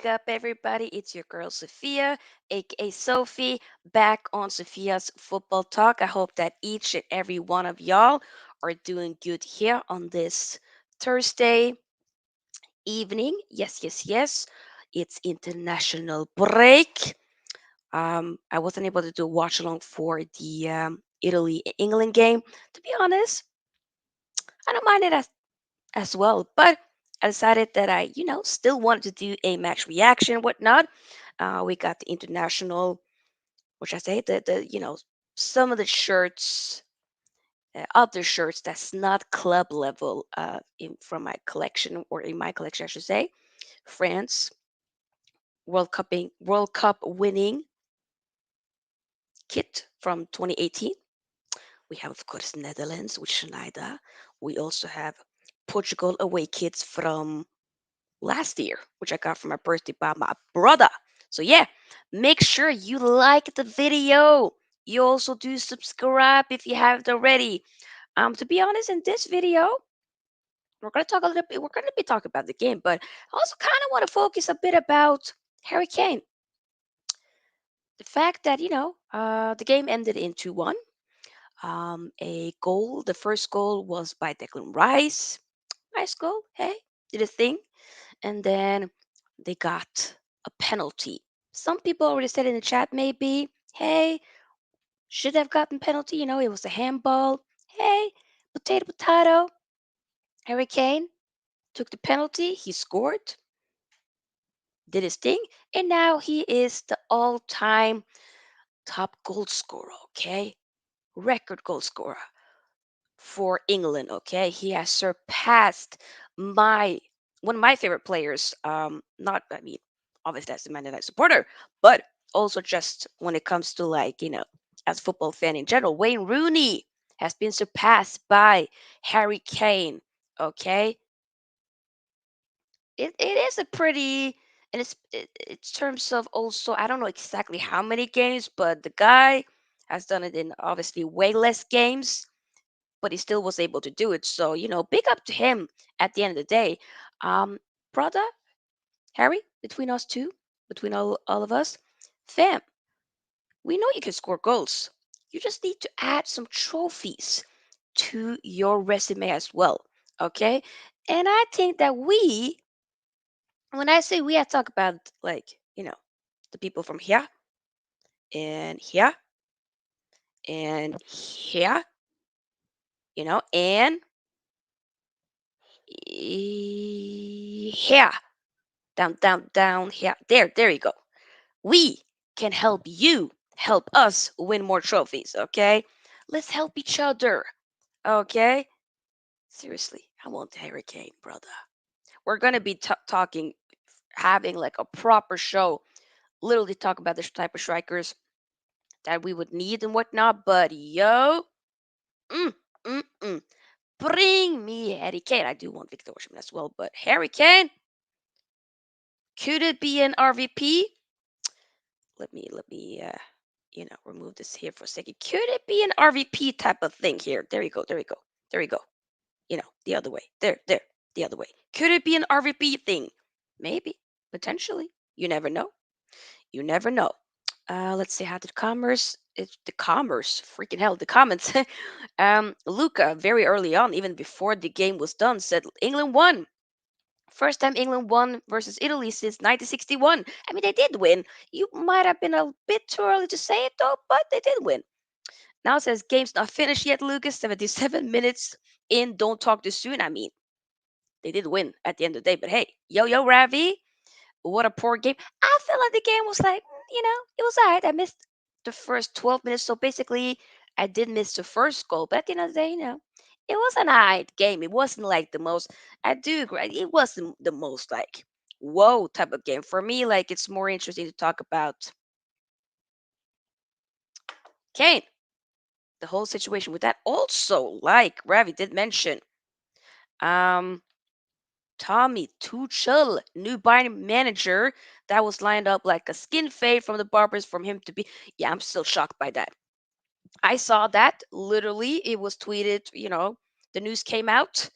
up, everybody? It's your girl Sofia, aka Sophie, back on Sophia's Football Talk. I hope that each and every one of y'all are doing good here on this Thursday evening. Yes, yes, yes. It's international break. I wasn't able to do a watch along for the Italy England game. To be honest, I don't mind it as well. But I decided that I still wanted to do a match reaction and whatnot. We got the international, which I say the some of the shirts, other shirts that's not club level, from my collection or in my collection, I should say. France World Cup winning kit from 2018. We have, of course, Netherlands with Schneider. We also have Portugal away kits from last year, which I got for my birthday by my brother. So yeah, make sure you like the video. You also do subscribe if you haven't already. To be honest, in this video, we're gonna talk a little bit. We're gonna be talking about the game, but I also kind of want to focus a bit about Harry Kane. The fact that the game ended in 2-1. A goal. The first goal was by Declan Rice. Nice goal. Hey, did a thing. And then they got a penalty. Some people already said in the chat, maybe, hey, should have gotten penalty. It was a handball. Hey, potato, potato. Harry Kane took the penalty. He scored, did his thing, and now he is the all-time top goal scorer. Okay, record goal scorer for England. Okay, he has surpassed my one of my favorite players. Not I mean, obviously that's the Man United supporter, but also just when it comes to as a football fan in general, Wayne Rooney has been surpassed by Harry Kane. Okay, it is a pretty and it's terms of also I don't know exactly how many games, but the guy has done it in obviously way less games but he still was able to do it. So, big up to him at the end of the day. Brother, Harry, between us two, between all of us, fam, we know you can score goals. You just need to add some trophies to your resume as well. Okay? And I think that when I say we, I talk about the people from here and here, and here. Down, down, down here. There you go. We can help you help us win more trophies, okay? Let's help each other, okay? Seriously, I want the Hurricane, brother. We're gonna be talking, having like a proper show, literally talk about the type of strikers that we would need and whatnot. But yo, mm, mm, mm, bring me Harry Kane. I do want Victor Osimhen as well, but Harry Kane, could it be an RVP? Let me remove this here for a second. Could it be an RVP type of thing here? There you go, there you go, there you go. The other way. There, the other way. Could it be an RVP thing? Maybe, potentially. You never know. You never know. Let's see how the commerce. It's the commerce. Freaking hell, the comments. Luca, very early on, even before the game was done, said England won. First time England won versus Italy since 1961. I mean, they did win. You might have been a bit too early to say it though, but they did win. Now it says game's not finished yet, Lucas. 77 minutes in. Don't talk too soon. I mean, they did win at the end of the day. But hey, yo, Ravi, what a poor game. I felt like the game was like, it was alright. I missed the first 12 minutes. So basically, I did miss the first goal. But at the end of the day, it was an alright game. It wasn't like the most, I do agree, it wasn't the most like, whoa type of game. For me, like, it's more interesting to talk about Kane, the whole situation with that. Also, like Ravi did mention, um, Tommy Tuchel, new Bayern manager, that was lined up like a skin fade from the barbers from him to be. Yeah, I'm still shocked by that. I saw that literally. It was tweeted. The news came out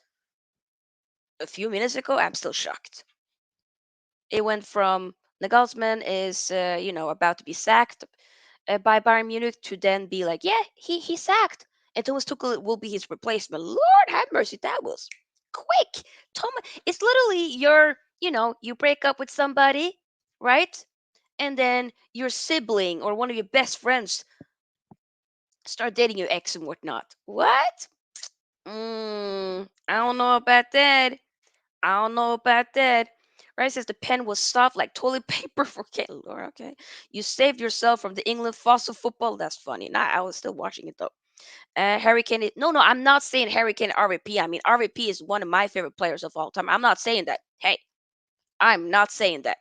a few minutes ago. I'm still shocked. It went from Nagelsmann is, about to be sacked by Bayern Munich to then be like, yeah, he sacked, and Thomas Tuchel will be his replacement. Lord have mercy, that was quick. Thomas, it's literally you break up with somebody, right? And then your sibling or one of your best friends start dating your ex and whatnot. What? I don't know about that. I don't know about that. Right? It says the pen was soft like toilet paper for Kane. Lord, okay. You saved yourself from the England fossil football. That's funny. Nah, I was still watching it though. Harry Kane. No, I'm not saying Harry Kane RVP. I mean, RVP is one of my favorite players of all time. I'm not saying that. Hey, I'm not saying that.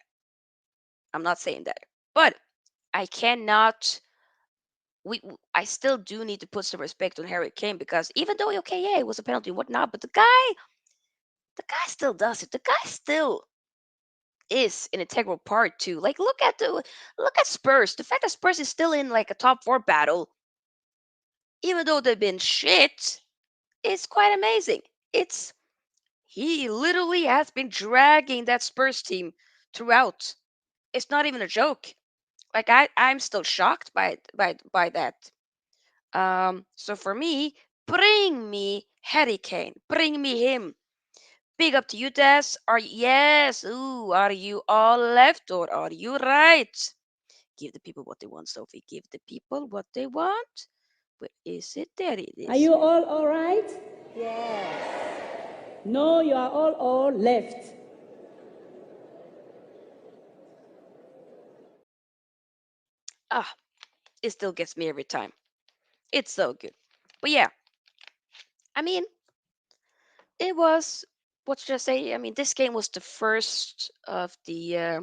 I'm not saying that. But I cannot. I still do need to put some respect on Harry Kane because even though okay, yeah, it was a penalty and whatnot, but the guy still does it. The guy still is an integral part too. Like look at Spurs. The fact that Spurs is still in like a top four battle, even though they've been shit, is quite amazing. It's He literally has been dragging that Spurs team throughout. It's not even a joke. Like I'm still shocked by that. So for me, bring me Harry Kane. Bring me him. Big up to you, Des. Yes? Ooh, are you all left or are you right? Give the people what they want, Sophie. Give the people what they want. Where is it? There it Are is. you all right? No, you are all left. Ah, it still gets me every time. It's so good. But yeah, I mean, it was what should I say? I mean, this game was the first of the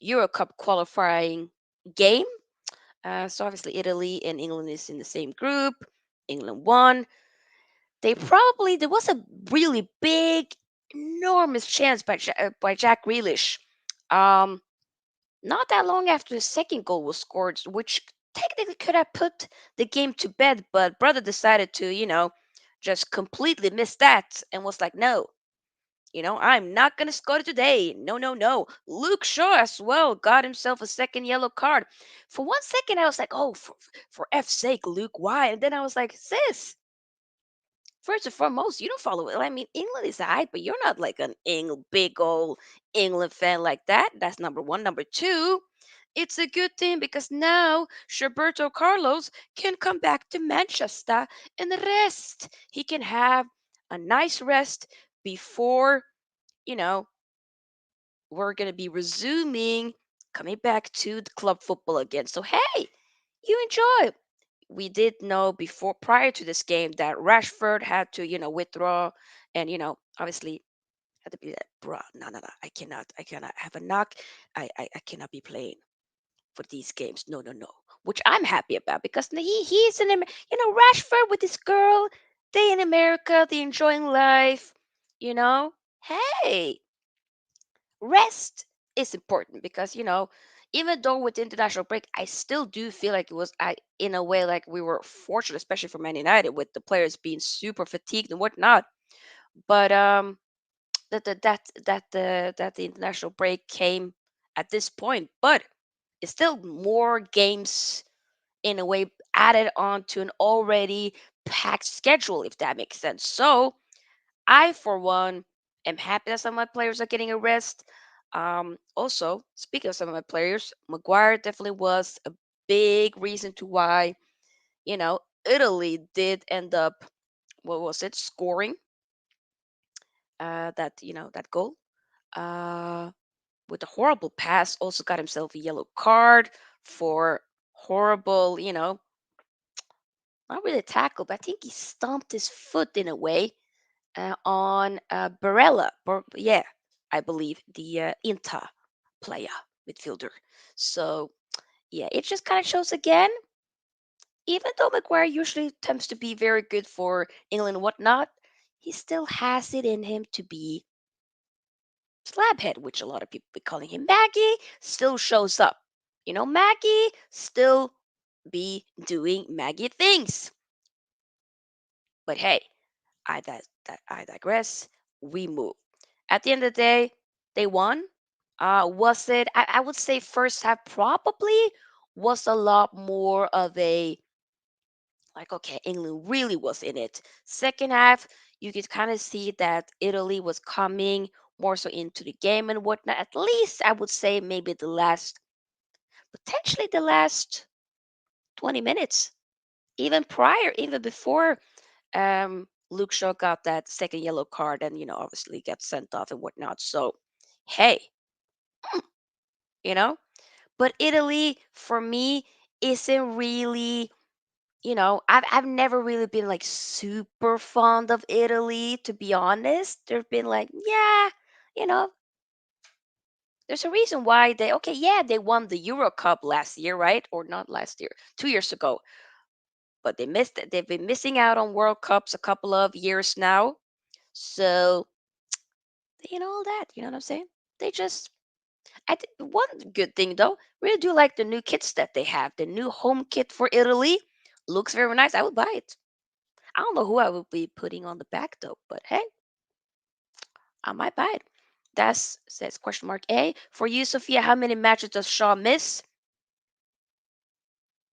Euro Cup qualifying game. So obviously, Italy and England is in the same group. England won. There was a really big, enormous chance by Jack Grealish. Um, Not that long after the second goal was scored, which technically could have put the game to bed, but brother decided to, just completely miss that and was like, no, I'm not going to score today. No, no, no. Luke Shaw as well got himself a second yellow card. For 1 second, I was like, oh, for F's sake, Luke, why? And then I was like, sis, first and foremost, you don't follow it. I mean, England is hype, but you're not like an big old England fan like that. That's number one. Number two, it's a good thing because now Roberto Carlos can come back to Manchester and rest. He can have a nice rest before, you know, we're going to be resuming coming back to the club football again. So, hey, you enjoy. We did know before prior to this game that Rashford had to, withdraw and, obviously had to be like, bruh, no, I cannot have a knock. I cannot be playing for these games. No, no, no. Which I'm happy about because he's Rashford with his girl. They in America, they enjoying life. You know, hey, rest is important because even though with the international break I still do feel like it was in a way like we were fortunate, especially for Man United, with the players being super fatigued and whatnot. But that the international break came at this point, but it's still more games in a way added on to an already packed schedule, if that makes sense. So I, for one, am happy that some of my players are getting a rest. Also, speaking of some of my players, Maguire definitely was a big reason to why, Italy did end up, what was it, scoring that goal. Uh, with a horrible pass, also got himself a yellow card for horrible, not really tackle, but I think he stomped his foot in a way on Barella. Yeah, I believe the Inter player midfielder. So yeah, it just kind of shows again. Even though Maguire usually tends to be very good for England and whatnot, he still has it in him to be slabhead, which a lot of people be calling him. Maggie still shows up. Maggie still be doing Maggie things. But hey, I digress. We move. At the end of the day, they won. Was it? I would say first half probably was a lot more of a like, okay, England really was in it. Second half, you could kind of see that Italy was coming more so into the game and whatnot. At least I would say maybe potentially the last 20 minutes, even prior, even before Luke Shaw got that second yellow card and, obviously got sent off and whatnot. So, hey, you know, but Italy for me isn't really, I've never really been like super fond of Italy, to be honest. There've been like, yeah, you know, there's a reason why okay, yeah, they won the Euro Cup last year, right? Or not last year, 2 years ago. But they missed it. They've been missing out on World Cups a couple of years now. So, all that, you know what I'm saying? They just, one good thing though, really do like the new kits that they have. The new home kit for Italy looks very nice. I would buy it. I don't know who I would be putting on the back though, but hey, I might buy it. That's says question mark A. For you, Sophia, how many matches does Shaw miss?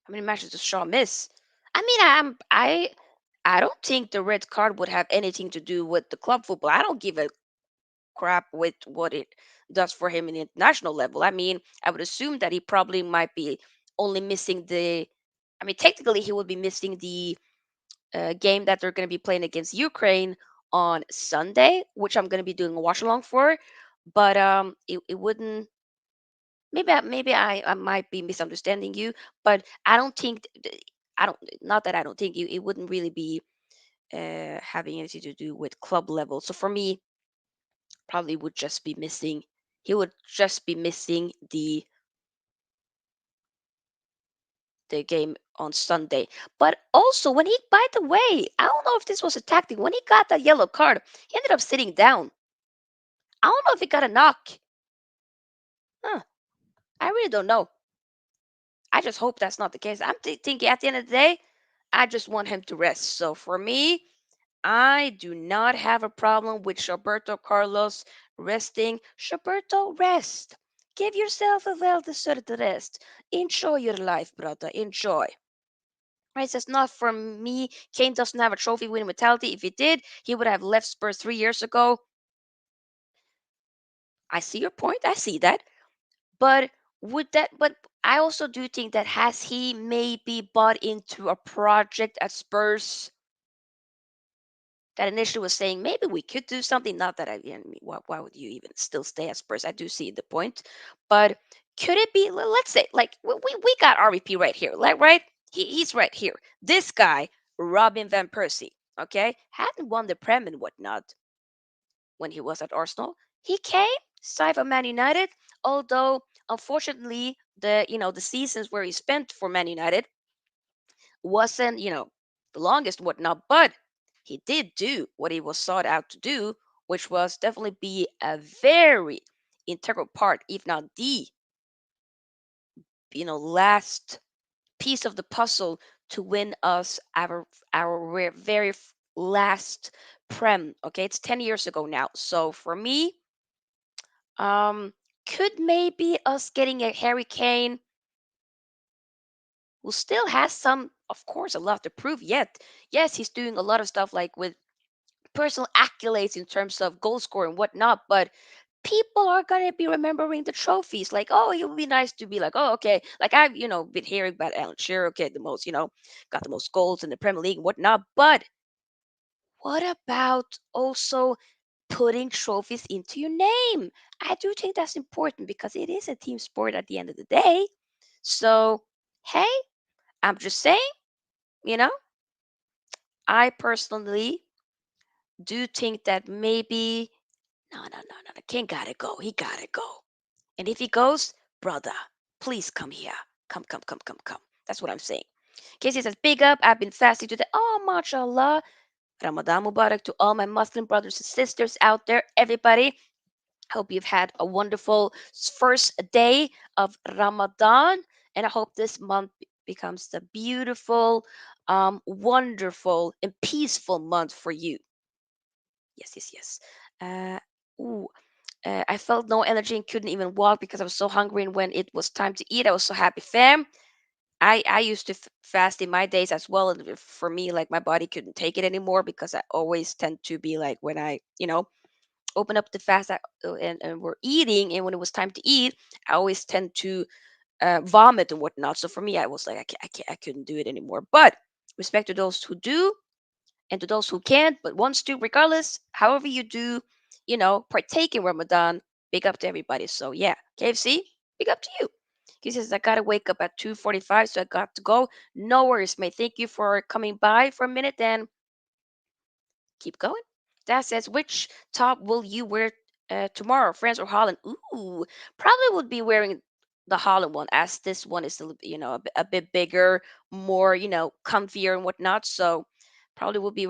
How many matches does Shaw miss? I mean, I don't think the red card would have anything to do with the club football. I don't give a crap with what it does for him in the international level. I mean, I would assume that he probably might be only missing I mean, technically, he would be missing the game that they're going to be playing against Ukraine on Sunday, which I'm going to be doing a watch along for. But it wouldn't. Maybe I might be misunderstanding you, but I don't think I don't. Not that I don't think you. It wouldn't really be having anything to do with club level. So for me, probably would just be missing. He would just be missing the game on Sunday. But also, when he, by the way, I don't know if this was a tactic. When he got that yellow card, he ended up sitting down. I don't know if he got a knock. Huh. I really don't know. I just hope that's not the case. I'm thinking at the end of the day, I just want him to rest. So for me, I do not have a problem with Roberto Carlos resting. Roberto, rest. Give yourself a well-deserved rest. Enjoy your life, brother. Enjoy. Right, says not for me. Kane doesn't have a trophy winning mentality. If he did, he would have left Spurs 3 years ago. I see your point. I see that. But but I also do think that has he maybe bought into a project at Spurs that initially was saying maybe we could do something. Not that I mean, why would you even still stay at Spurs? I do see the point, but could it be? Let's say like we got RVP right here, like right, he's right here. This guy, Robin van Persie, okay, hadn't won the Prem and whatnot when he was at Arsenal. He came signed for Man United, although unfortunately the seasons where he spent for Man United wasn't, the longest whatnot, but he did do what he was sought out to do, which was definitely be a very integral part, if not the, last piece of the puzzle to win us our very last prem. Okay, it's 10 years ago now. So for me, um, could maybe us getting a Harry Kane who still has some, of course, a lot to prove yet. Yes, he's doing a lot of stuff like with personal accolades in terms of goal score and whatnot, but people are gonna be remembering the trophies. Like, oh, it would be nice to be like, oh, okay. Like I've, been hearing about Alan Shearer, okay, the most, got the most goals in the Premier League and whatnot. But what about also putting trophies into your name? I do think that's important because it is a team sport at the end of the day. So, hey, I'm just saying, you know, I personally do think that maybe no. King gotta go. He gotta go. And if he goes, brother, please come here. Come. That's what I'm saying. Casey says, big up. I've been fasting today. Oh, mashallah. Ramadan Mubarak to all my Muslim brothers and sisters out there. Everybody, hope you've had a wonderful first day of Ramadan. And I hope this month becomes the beautiful, wonderful, and peaceful month for you. Yes. Uh, ooh, I felt no energy and couldn't even walk because I was so hungry. And when it was time to eat, I was so happy. Fam, I used to fast in my days as well. And for me, like my body couldn't take it anymore because I always tend to be like when I, open up the fast and we're eating. And when it was time to eat, I always tend to vomit and whatnot. So for me, I was like, I couldn't do it anymore. But respect to those who do and to those who can't but wants to, regardless, however you do, partake in Ramadan, big up to everybody. So yeah, KFC, big up to you. He says, I gotta wake up at 2:45, so I got to go. No worries, mate. Thank you for coming by for a minute and keep going. That says, which top will you wear tomorrow, France or Holland? Ooh, probably would be wearing the Holland one, as this one is a bit bigger, more comfier and whatnot. So probably will be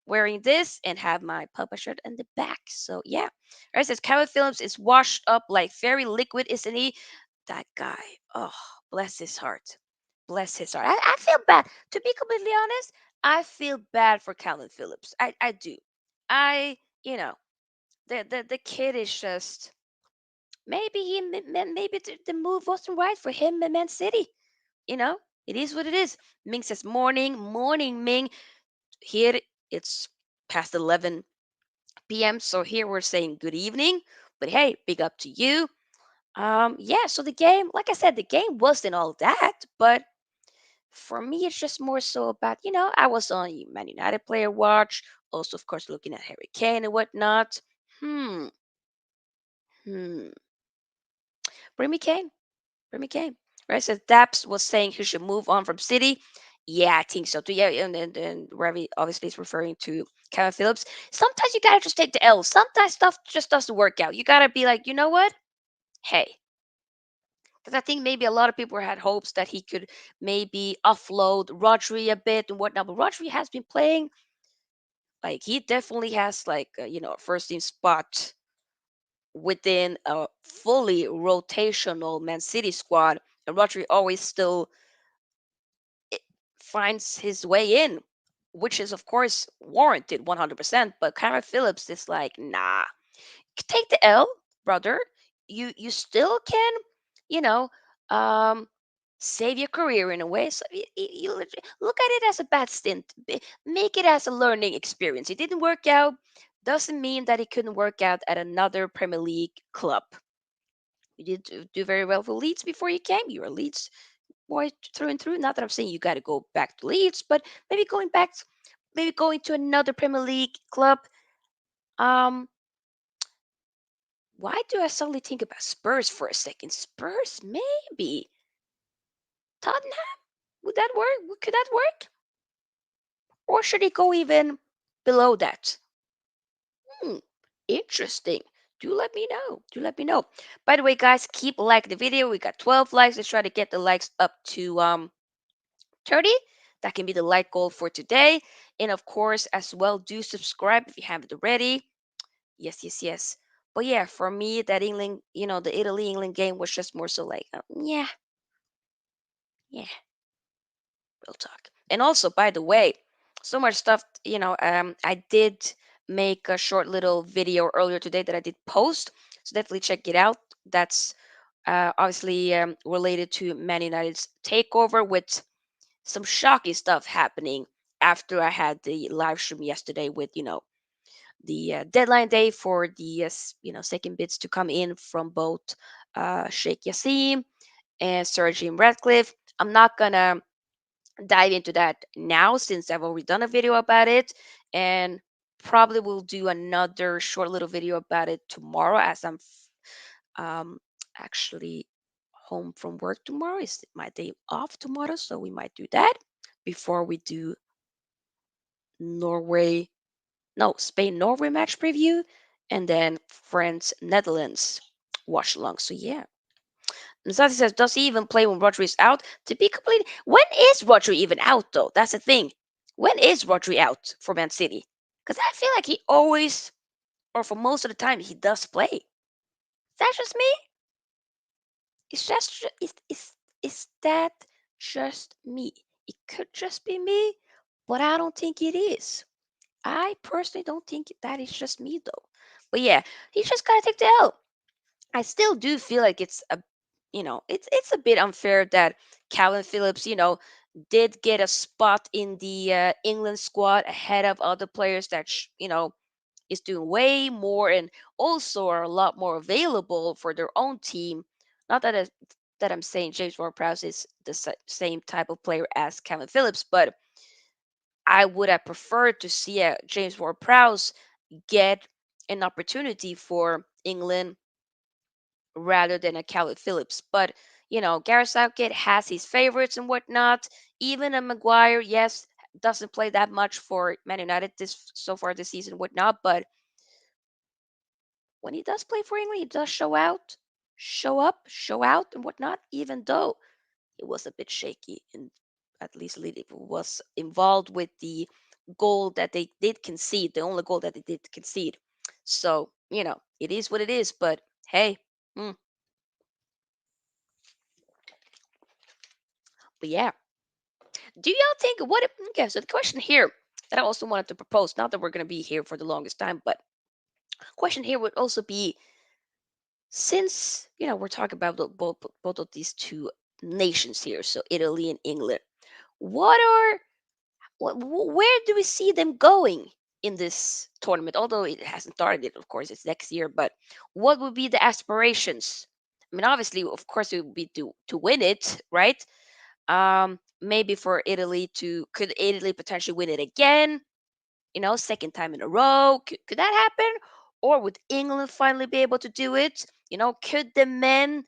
wearing this and have my Papa shirt in the back. So yeah, it says Calvin Phillips is washed up like very liquid, isn't he? That guy. Oh, bless his heart. Bless his heart. I feel bad. To be completely honest, I feel bad for Calvin Phillips. I do. I, the kid is just maybe maybe the move wasn't right for him in Man City. You know, it is what it is. Ming says morning, Ming. Here it's past 11 p.m. So here we're saying good evening. But hey, big up to you. Yeah, so the game, like I said, the game wasn't all that, but for me, it's just more so about, I was on Man United player watch, also, of course, looking at Harry Kane and whatnot. Hmm, hmm. Bring me Kane, bring me Kane. Right? So Daps was saying he should move on from City. Yeah, I think so too. Yeah, and Ravi obviously is referring to Kevin Phillips. Sometimes you gotta just take the L. Sometimes stuff just doesn't work out. You gotta be like, you know what? Hey, because I think maybe a lot of people had hopes that he could maybe offload Rodri a bit and whatnot. But Rodri has been playing like he definitely has like a first team spot within a fully rotational Man City squad, and Rodri always still i- finds his way in, which is of course warranted 100%. But Kyra Phillips is like, nah, take the L, brother. You still can, you know, um, save your career in a way. So look at it as a bad stint. Make it as a learning experience. It didn't work out. Doesn't mean that it couldn't work out at another Premier League club. You did do very well for Leeds before you came. You're a Leeds boy through and through. Not that I'm saying you got to go back to Leeds, but maybe going back, maybe going to another Premier League club. Um, Why do I suddenly think about Spurs for a second? Spurs, maybe. Tottenham? Would that work? Could that work? Or should it go even below that? Hmm, interesting. Do let me know. Do let me know. By the way, guys, keep liking the video. We got 12 likes. Let's try to get the likes up to 30. That can be the like goal for today. And of course, as well, do subscribe if you haven't already. Yes, yes, yes. But yeah, for me, that England, the Italy England game was just more so like, yeah, yeah, real talk. And also, by the way, so much stuff, I did make a short little video earlier today that I did post. So definitely check it out. That's obviously related to Man United's takeover with some shocking stuff happening after I had the live stream yesterday with, the deadline day for the second bids to come in from both Sheikh Yassim and Sir Jim Radcliffe. I'm not gonna dive into that now since I've already done a video about it, and probably will do another short little video about it tomorrow as um, actually home from work tomorrow. Is my day off tomorrow, so we might do that before we do Norway, no, Spain Norway match preview, and then France Netherlands watch along. So yeah. And Sati says, does he even play when Rodri is out? To be complete, when is Rodri even out though? That's the thing. When is Rodri out for Man City? Because I feel like he always, or for most of the time, he does play. Is that just me? Is that just me? It could just be me, but I don't think it is. I personally don't think that is just me though. But yeah, he just gotta take the L. I still do feel like it's a bit unfair that Calvin Phillips, did get a spot in the England squad ahead of other players that is doing way more and also are a lot more available for their own team. Not that I'm saying James Ward-Prowse is the same type of player as Calvin Phillips, but I would have preferred to see a James Ward-Prowse get an opportunity for England rather than a Calvin Phillips. But Gareth Southgate has his favorites and whatnot. Even a Maguire, yes, doesn't play that much for Man United this so far this season, whatnot. But when he does play for England, he does show out, show up, show out, and whatnot. Even though it was a bit shaky, and at least Liverpool was involved with the goal that they did concede, the only goal that they did concede. So it is what it is. But hey. mm, but yeah, do y'all think okay, so the question here that I also wanted to propose, not that we're going to be here for the longest time, but question here would also be, since we're talking about both of these two nations here, so Italy and England, what are where do we see them going in this tournament? Although it hasn't started yet, of course, it's next year, but what would be the aspirations? I mean, obviously, of course, it would be to win it, right? Maybe for Italy to could Italy potentially win it again? Second time in a row. Could that happen? Or would England finally be able to do it? Could the men,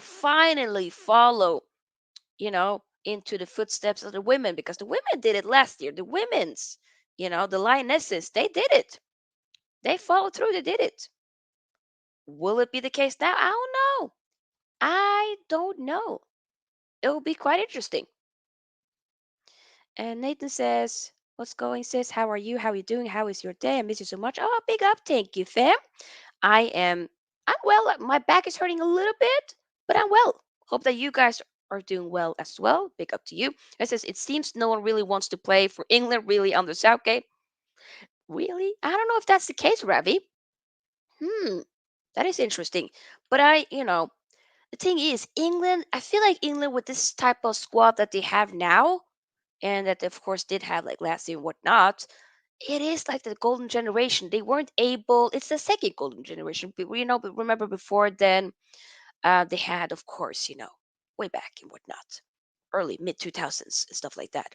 finally follow, into the footsteps of the women? Because the women did it last year. The women's, the lionesses, they did it. They followed through. They did it. Will it be the case now? I don't know. I don't know. It will be quite interesting. And Nathan says, "What's going, sis? How are you? How are you doing? How is your day? I miss you so much." Oh, big up. Thank you, fam. I'm well. My back is hurting a little bit, but I'm well. Hope that you guys are doing well as well. Big up to you. It says, "It seems no one really wants to play for England, really, under Southgate." Really? I don't know if that's the case, Ravi. Hmm. That is interesting. But the thing is, England, I feel like England with this type of squad that they have now, and that they, of course, did have like last year and whatnot, it is like the golden generation. They weren't able. It's the second golden generation. But but remember before then, they had, of course, way back and whatnot, early mid 2000s and stuff like that,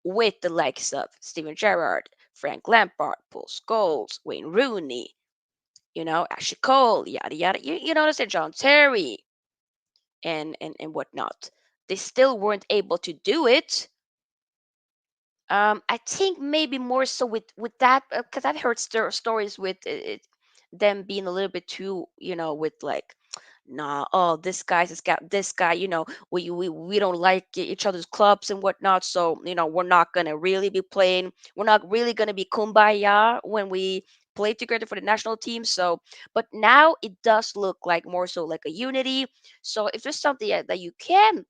with the likes of Steven Gerrard, Frank Lampard, Paul Scholes, Wayne Rooney, Ashley Cole, yada yada. You know what I'm saying? John Terry and whatnot. They still weren't able to do it. I think maybe more so with that, because I've heard stories with them being a little bit too, with like, nah, oh, this guy's has got this guy, we don't like each other's clubs and whatnot, so we're not gonna really be playing, we're not really gonna be kumbaya when we play together for the national team. So, but now it does look like more so like a unity. So if there's something that you can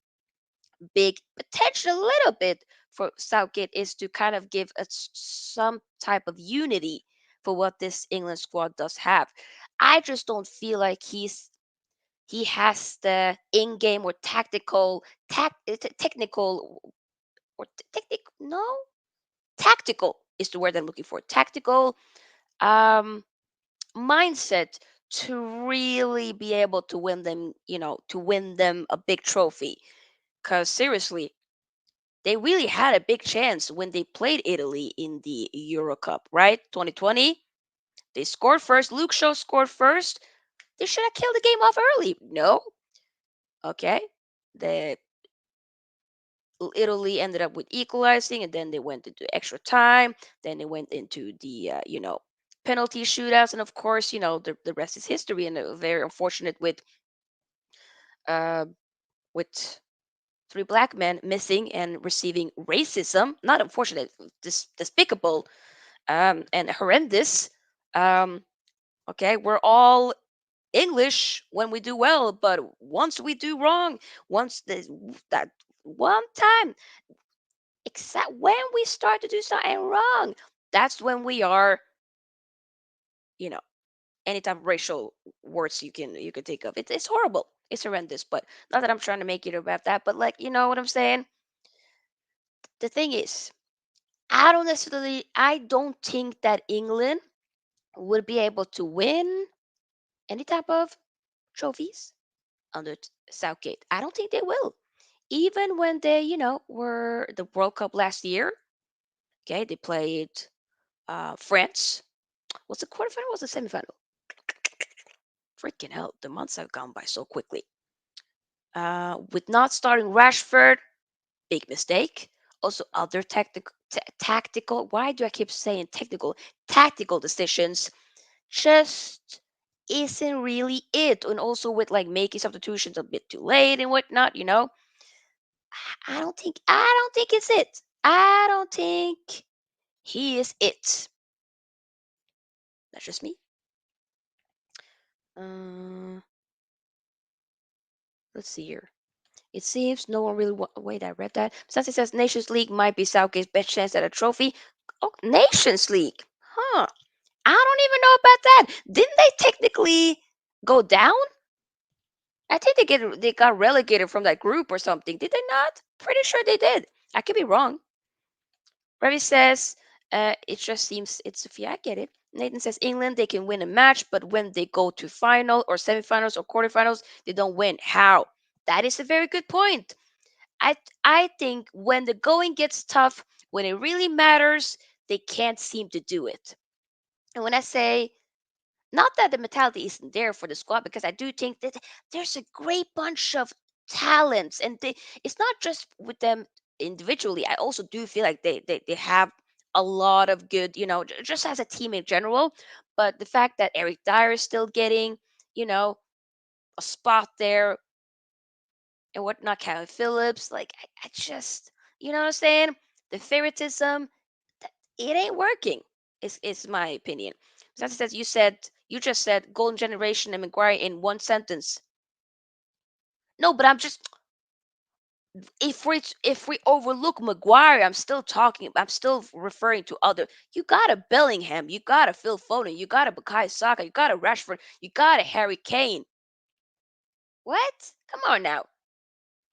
big potential a little bit for Southgate is to kind of give some type of unity for what this England squad does have. I just don't feel like he has the in-game or technical or technical no tactical is the word I'm looking for. Tactical um mindset to really be able to win them, to win them a big trophy. Cause seriously, they really had a big chance when they played Italy in the Euro Cup, right? 2020. They scored first. Luke Shaw scored first. They should have killed the game off early. No. Okay. The Italy ended up with equalizing, and then they went into extra time. Then they went into the penalty shootouts, and of course, the rest is history. And very unfortunate uh, with three black men missing and receiving racism. Not unfortunate, despicable and horrendous. Um, okay, we're all English when we do well, but once we do wrong, once that one time, except when we start to do something wrong, that's when we are you know, any type of racial words you can think of. It's horrible. It's horrendous. But not that I'm trying to make it about that, but like, you know what I'm saying? The thing is, I don't think that England would be able to win any type of trophies under Southgate. I don't think they will. Even when they, were the World Cup last year, okay, they played France. Was the quarterfinal or was the semifinal? Freaking hell, the months have gone by so quickly. With not starting Rashford, big mistake. Also, other tactical. Why do I keep saying technical? Tactical decisions just isn't really it. And also with like making substitutions a bit too late and whatnot. I don't think it's it. I don't think he is it. That's just me. Uh, let's see here. It seems no one really. Wait, I read that. Sansi says Nations League might be Southgate's best chance at a trophy. Oh, Nations League. Huh. I don't even know about that. Didn't they technically go down? I think they got relegated from that group or something. Did they not? Pretty sure they did. I could be wrong. Ravi says, it just seems it's Sofia. I get it. Nathan says England, they can win a match, but when they go to final or semifinals or quarterfinals, they don't win. How? That is a very good point. I I think when the going gets tough, when it really matters, they can't seem to do it. And when I say not that the mentality isn't there for the squad, because I do think that there's a great bunch of talents, and it's not just with them individually. I also do feel like they have a lot of good, just as a team in general. But the fact that Eric Dyer is still getting, you know, a spot there and whatnot, Calvin Phillips, like I just, you know what I'm saying? The favoritism, it ain't working. Is my opinion. That says you just said golden generation and Maguire in one sentence. No, but if we overlook Maguire, I'm still referring to other. You got a Bellingham, you got a Phil Foden, you got a Bukayo Saka, you got a Rashford, you got a Harry Kane. What? Come on now.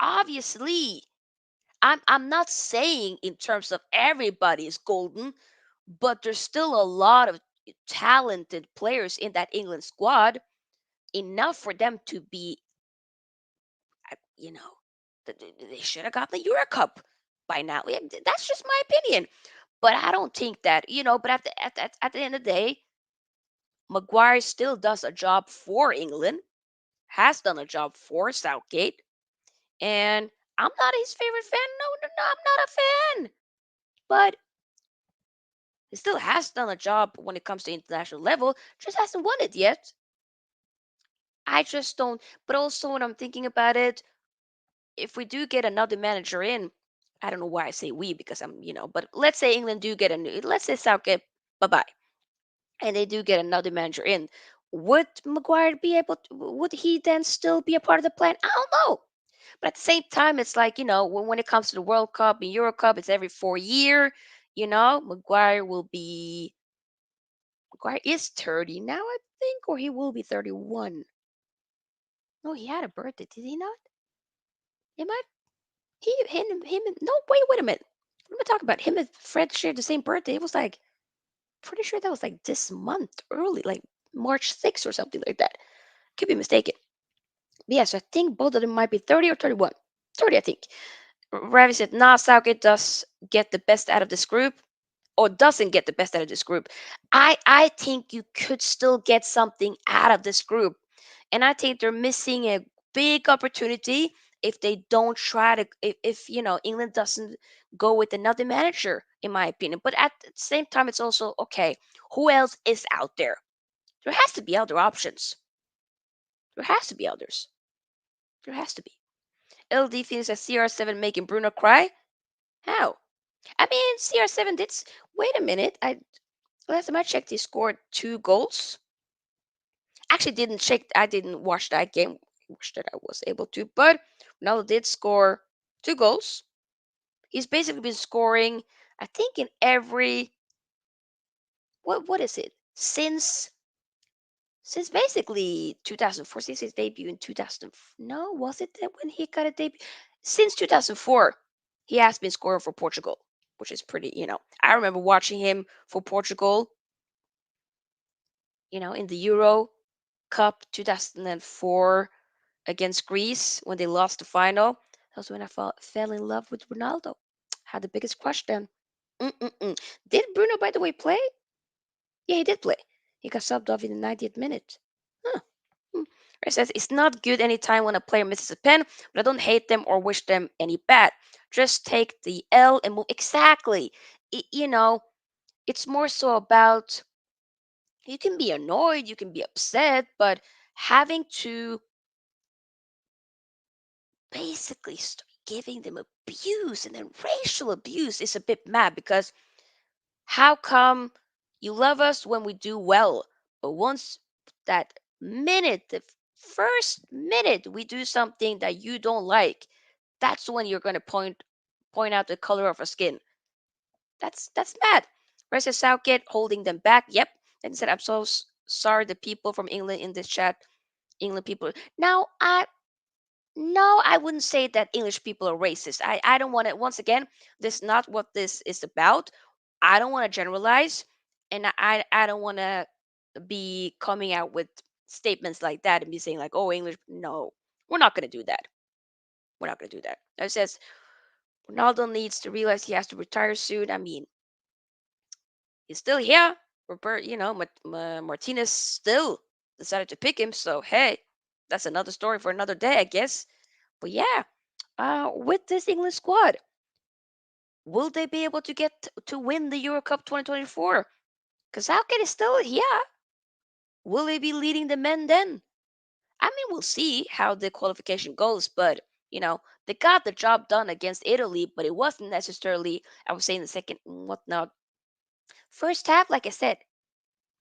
Obviously, I'm not saying in terms of everybody is golden, but there's still a lot of talented players in that England squad, enough for them to be, you know, they should have got the Euro Cup by now. Yeah, that's just my opinion. But I don't think that, but at the end of the day, Maguire still does a job for England, has done a job for Southgate, and I'm not his favorite fan. No, no, no, I'm not a fan. But he still has done a job when it comes to international level, just hasn't won it yet. I just don't. But also, when I'm thinking about it, if we do get another manager in, I don't know why I say we because but let's say England do get a new, let's say Southgate, bye bye, and they do get another manager in. Would Maguire be able to, would he then still be a part of the plan? I don't know. But at the same time, it's like, when it comes to the World Cup and Euro Cup, it's every 4 year. Maguire will be, Maguire is 30 now, I think, or he will be 31. No, he had a birthday, did he not? He might. Him. No, wait a minute. What am I talking about? Him and Fred shared the same birthday. It was like pretty sure that was like this month, early, like March 6th or something like that. Could be mistaken. But yes, I think both of them might be 30 or 31. 30, I think. Ravi said, "Nah, Southgate does get the best out of this group, or doesn't get the best out of this group." I think you could still get something out of this group. And I think they're missing a big opportunity if they don't try to, if England doesn't go with another manager, in my opinion. But at the same time, it's also okay, who else is out there? There has to be other options. There has to be others. There has to be. LD thinks that CR7 making Bruno cry. How? I mean, CR7 did. Wait a minute. Last time I checked, he scored 2 goals. Actually, didn't check. I didn't watch that game. Wish that I was able to, but Ronaldo did score 2 goals. He's basically been scoring, I think, in every, what is it, since? since basically 2004, since his debut in 2000. No, was it that when he got a debut? Since 2004, he has been scoring for Portugal, which is pretty. I remember watching him for Portugal. In the Euro Cup 2004 against Greece when they lost the final. That was when I fell in love with Ronaldo. Had the biggest crush then. Mm-mm-mm. Did Bruno, by the way, play? Yeah, he did play. He got subbed off in the 90th minute. Huh. Hmm. It says it's not good anytime when a player misses a pen, but I don't hate them or wish them any bad. Just take the L and move. Exactly. It's more so about you can be annoyed, you can be upset, but having to basically start giving them abuse and then racial abuse is a bit mad because how come you love us when we do well, but once that minute, the first minute we do something that you don't like, that's when you're going to point out the color of our skin. That's mad. Whereas Southgate holding them back. Yep. And said, I'm so sorry, the people from England in this chat, England people. Now, no, I wouldn't say that English people are racist. I don't want to, once again, this is not what this is about. I don't want to generalize, and I don't want to be coming out with statements like that and be saying, like, oh, English. No, we're not going to do that. We're not going to do that. It says Ronaldo needs to realize he has to retire soon. I mean, he's still here. Robert, Martinez still decided to pick him. So, hey, that's another story for another day, I guess. But yeah, with this England squad, will they be able to get to win the Euro Cup 2024? Because Southgate is still here. Will they be leading the men then? I mean, we'll see how the qualification goes, but they got the job done against Italy, but it wasn't necessarily, I would say, in the second whatnot. First half, like I said,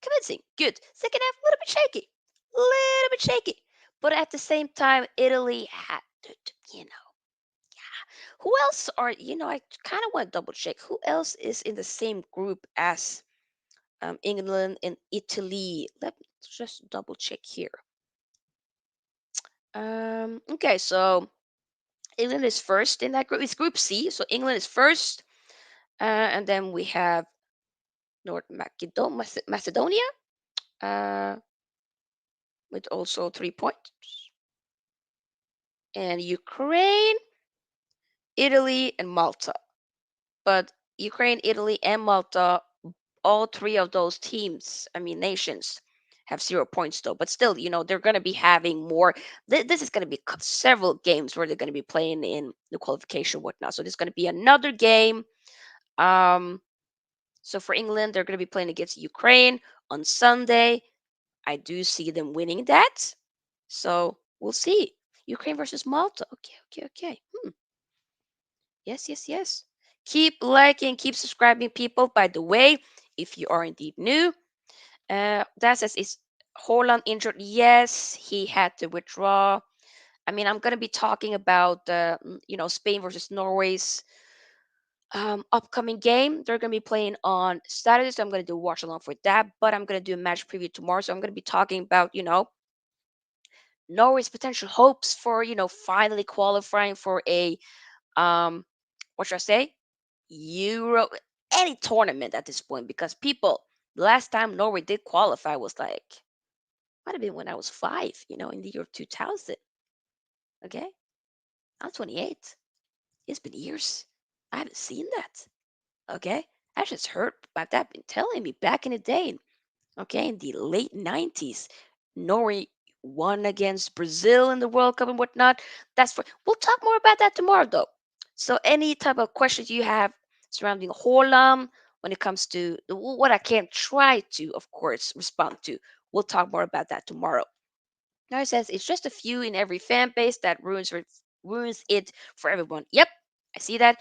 convincing, good. Second half, a little bit shaky, little bit shaky. But at the same time, Italy had who else I kind of want to double check who else is in the same group as England and Italy. Let me just double check here. Okay, so England is first in that group. It's Group C, so England is first, and then we have Macedonia, uh, with also 3 points, and Ukraine, Italy, and Malta. But Ukraine, Italy, and Malta, all three of those teams, I mean nations, have 0 points though. But still, they're going to be having more. This is going to be several games where they're going to be playing in the qualification whatnot. So there's going to be another game. Um, so for England, they're going to be playing against Ukraine on Sunday. I do see them winning that. So we'll see. Ukraine versus Malta. Okay, okay, okay. Yes, yes, yes. Keep liking, keep subscribing, people. By the way, if you are indeed new, that says is Holland injured? Yes, he had to withdraw. I mean, I'm gonna be talking about Spain versus Norway's upcoming game. They're gonna be playing on Saturday, so I'm gonna do watch along for that. But I'm gonna do a match preview tomorrow, so I'm gonna be talking about Norway's potential hopes for finally qualifying for a um what should I say? Euro, any tournament at this point, because people, the last time Norway did qualify was like, might have been when I was five, in the year 2000. Okay. I'm 28. It's been years. I haven't seen that. Okay. I just heard about that been telling me back in the day. Okay. In the late 90s, Norway won against Brazil in the World Cup and whatnot. We'll talk more about that tomorrow, though. So, any type of questions you have surrounding Holland when it comes to what I can try to, of course, respond to, we'll talk more about that tomorrow. Now it says it's just a few in every fan base that ruins it for everyone. Yep, I see that.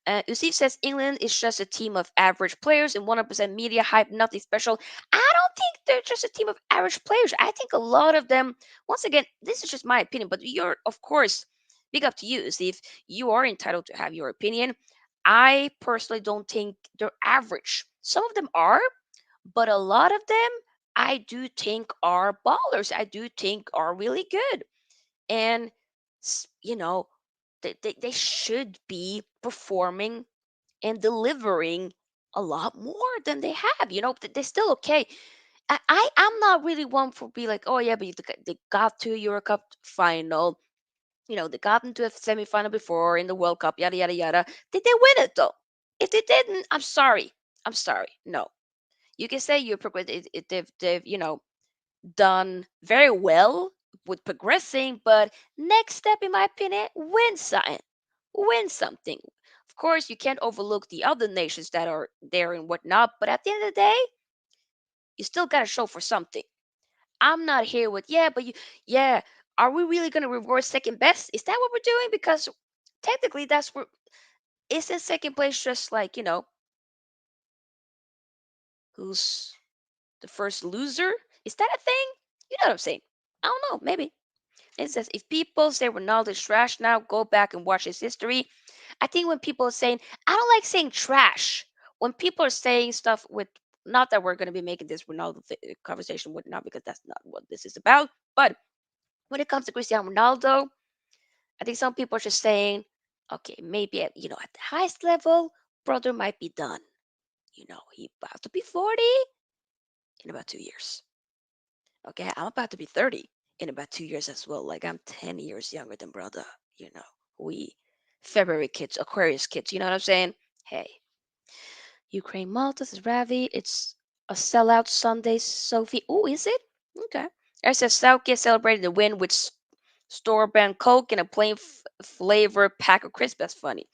Usif says England is just a team of average players and 100% media hype, nothing special. I don't think they're just a team of average players. I think a lot of them, once again, this is just my opinion, but you're, of course, big up to you, Usif. You are entitled to have your opinion. I personally don't think they're average. Some of them are, but a lot of them, I do think are ballers. I do think are really good. And, you know, they should be performing and delivering a lot more than they have. They're still okay. I'm not really one for be like, oh yeah, but they got to a Euro Cup final. They got into a semifinal before in the World Cup, yada yada yada. Did they win it though? If they didn't, I'm sorry. I'm sorry. No, you can say you're progressing. They've done very well with progressing, but next step, in my opinion, win something. Win something. Of course, you can't overlook the other nations that are there and whatnot, but at the end of the day, you still got to show for something. I'm not here with, yeah, but yeah, are we really going to reward second best? Is that what we're doing? Because technically, that's where, isn't second place just like, who's the first loser? Is that a thing? You know what I'm saying? I don't know, maybe. It says if people say Ronaldo is trash now, go back and watch his history. I think when people are saying, I don't like saying trash. When people are saying stuff with, not that we're going to be making this Ronaldo conversation with, not because that's not what this is about, but when it comes to Cristiano Ronaldo, I think some people are just saying, okay, maybe at the highest level, brother might be done. He about to be 40 in about 2 years. Okay, I'm about to be 30 in about 2 years as well. Like I'm 10 years younger than brother. You know, we February kids, Aquarius kids. You know what I'm saying? Hey, Ukraine, Malta is Ravi. It's a sellout Sunday, Sophie. Oh, is it? Okay. I said Southgate celebrated the win with store brand Coke and a plain flavor pack of crisps. That's funny.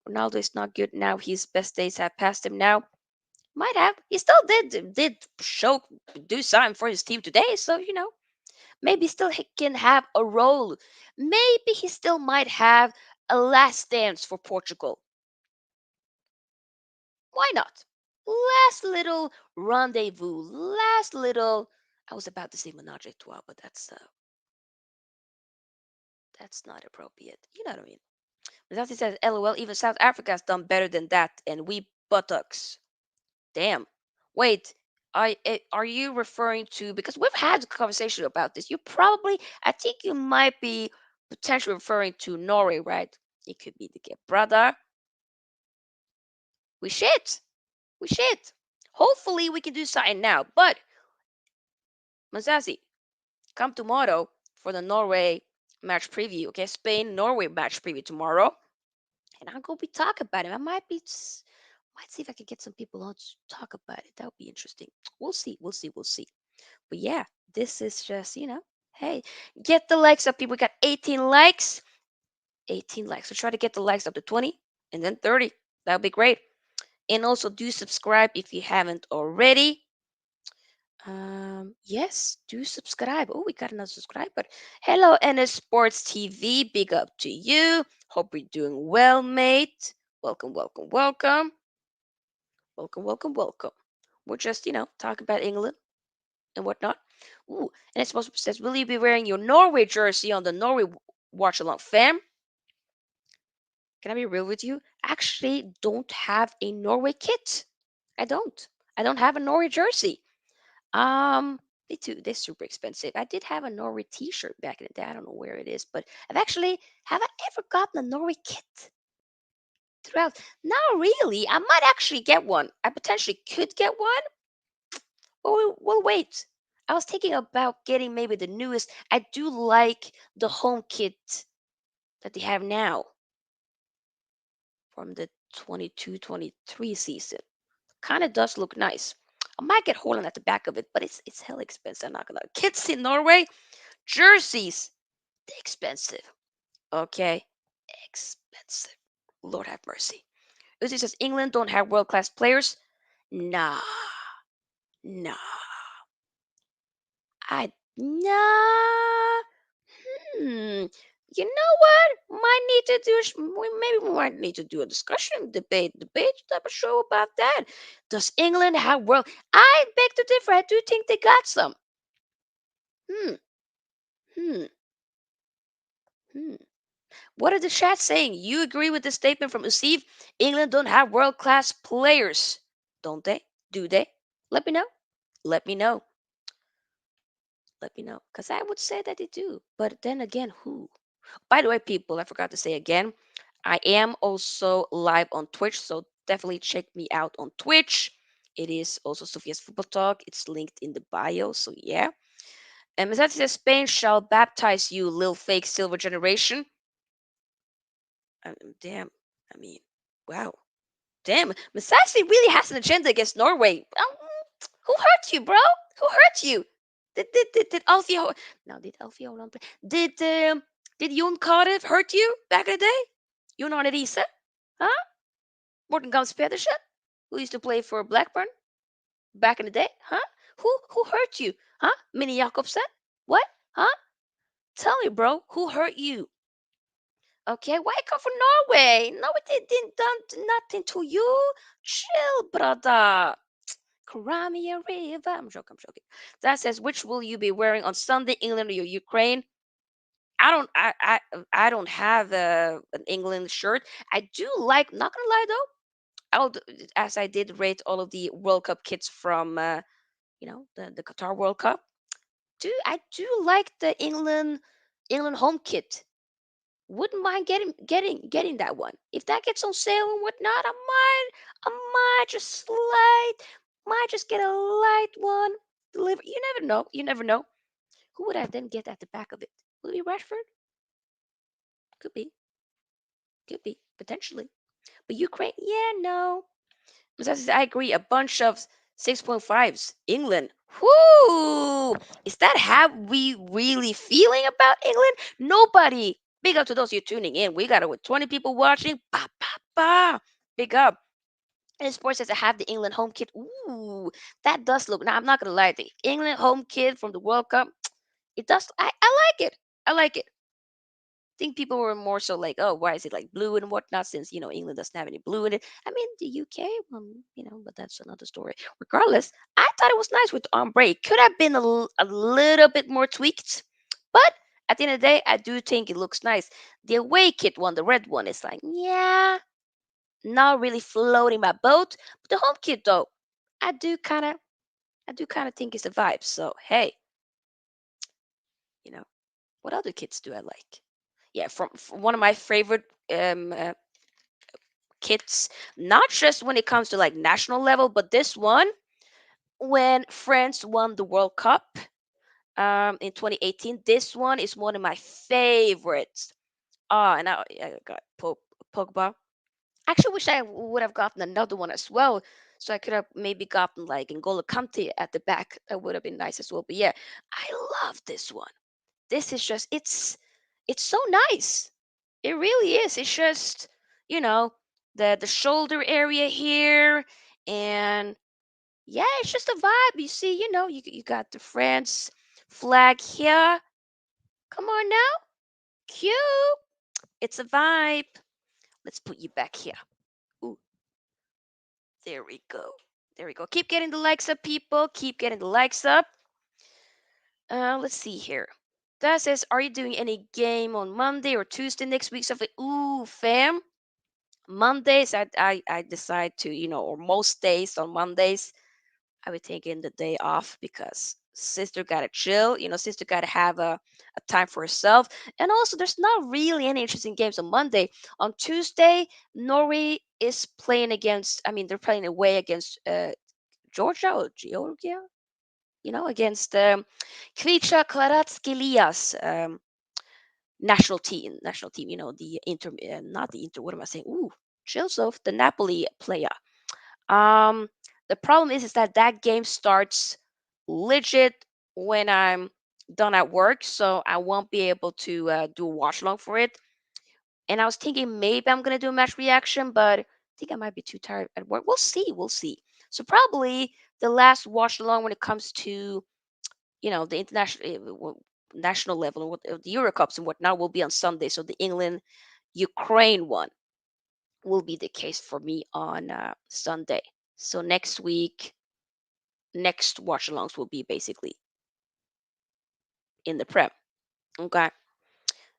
Ronaldo is not good now. His best days have passed him now. Might have. He still did show do something for his team today. So maybe still he can have a role. Maybe he still might have a last dance for Portugal. Why not? Last little rendezvous. Last little. I was about to say menage a trois, but that's not appropriate. You know what I mean? Zati says, "LOL. Even South Africa has done better than that, and we buttocks." Damn. Wait. Are you referring to, because we've had a conversation about this? I think you might be potentially referring to Norway, right? It could be the get brother. We shit. We shit. Hopefully we can do something now. But Mazazi, come tomorrow for the Norway match preview. Okay, Spain Norway match preview tomorrow, and I'm gonna be talking about it. Might see if I can get some people on to talk about it. That would be interesting. We'll see. We'll see. We'll see. But yeah, this is just, hey, get the likes up, people. We got 18 likes. 18 likes. So try to get the likes up to 20 and then 30. That would be great. And also do subscribe if you haven't already. Yes, do subscribe. Oh, we got another subscriber. Hello, NS Sports TV. Big up to you. Hope you're doing well, mate. Welcome, welcome, welcome. Welcome, welcome, welcome. We're just, talking about England and whatnot. Ooh, and it's supposed to says, will you be wearing your Norway jersey on the Norway watch along, fam? Can I be real with you? Actually, don't have a Norway kit. I don't. I don't have a Norway jersey. They're super expensive. I did have a Norway T-shirt back in the day. I don't know where it is, but have I ever gotten a Norway kit throughout? Not really. I might actually get one. I potentially could get one. But we'll wait. I was thinking about getting maybe the newest. I do like the home kit that they have now from the 22-23 season. Kind of does look nice. I might get Holland at the back of it, but it's hell expensive. I'm not gonna. Kits in Norway, jerseys, they're expensive. Okay, expensive. Lord have mercy. Uzi says England don't have world class players. Nah, nah. Nah. Hmm. You know what? Might need to do. Maybe we might need to do a discussion, debate type of show about that. Does England have world? I beg to differ. I do think they got some. Hmm. Hmm. Hmm. What are the chat saying? You agree with the statement from Usif? England don't have world class players, don't they? Do they? Let me know. Let me know. Let me know, because I would say that they do. But then again, who? By the way, people, I forgot to say again, I am also live on Twitch, so definitely check me out on Twitch. It is also Sofia's Football Talk. It's linked in the bio, so yeah. And Mesati says Spain shall baptize you, lil fake silver generation. Damn. I mean, wow. Damn. Mesasi really has an agenda against Norway. Who hurt you, bro? Who hurt you? Did Alfio? No, did Alfio not play? Did Jon Cardiff hurt you back in the day? Jon Arne Riise? Huh? Morten Gams Pedersen, who used to play for Blackburn back in the day? Huh? Who hurt you? Huh? Minnie Jakobsen? What? Huh? Tell me, bro. Who hurt you? Okay, why you come from Norway? Norway didn't done nothing to you. Chill, brother. Crimea River. I'm joking. I'm joking. That says, which will you be wearing on Sunday, England or Ukraine? I don't have an England shirt. I do like. Not gonna lie though, as I did rate all of the World Cup kits from the Qatar World Cup. I do like the England home kit. Wouldn't mind getting that one. If that gets on sale and whatnot, I might just get a light one delivered. You never know. You never know. Who would I then get at the back of it? Would it be Rashford? Could be. Could be. Potentially. But Ukraine, yeah, no. Besides, I agree. A bunch of 6.5s. England. Whoo! Is that how we really feeling about England? Nobody. Big up to those you tuning in. We got over 20 people watching. Ba, ba, ba. Big up. And sports says I have the England home kit. Ooh, that does look. Now I'm not gonna lie. The England home kit from the World Cup. It does. I like it. I like it. Think people were more so like, oh, why is it like blue and whatnot? Since England doesn't have any blue in it. I mean, the UK, but that's another story. Regardless, I thought it was nice with the ombre. It could have been a little bit more tweaked, but at the end of the day, I do think it looks nice. The away kit one, the red one, is like, yeah, not really floating my boat. But the home kit though, I do kind of, I do kind of think it's a vibe. So hey, you know, what other kits do I like? Yeah, from one of my favorite kits, not just when it comes to like national level, but this one when France won the World Cup in 2018. This one is one of my favorites. And I got Pogba. Actually, wish I would have gotten another one as well, so I could have maybe gotten like N'Golo Kante at the back. That would have been nice as well. But yeah, I love this one. This is just it's so nice. It really is. It's just, you know, the shoulder area here, and yeah, it's just a vibe. You see, you got the France flag here. Come on now. Cute. It's a vibe. Let's put you back here. Ooh, there we go. There we go. Keep getting the likes up, people. Keep getting the likes up. Let's see here. That says, are you doing any game on Monday or Tuesday next week? So, ooh, fam. Mondays, I decide to, or most days on Mondays, I would take in the day off because sister gotta chill. Sister gotta have a time for herself. And also, there's not really any interesting games on Monday. On Tuesday, Norway is playing against. I mean, they're playing away against Georgia or Georgia. Against Kvicha Kvaratskhelia national team. The Inter, not the Inter. What am I saying? Ooh, Chilsov, the Napoli player. Um, the problem is that game starts legit when I'm done at work, so I won't be able to do a watch along for it. And I was thinking maybe I'm gonna do a match reaction, but I think I might be too tired at work. We'll see. We'll see. So probably the last watch along when it comes to the international national level and the Euro Cups and whatnot will be on Sunday. So the England Ukraine one will be the case for me on Sunday. So next week, next watch alongs will be basically in the Prem. Okay.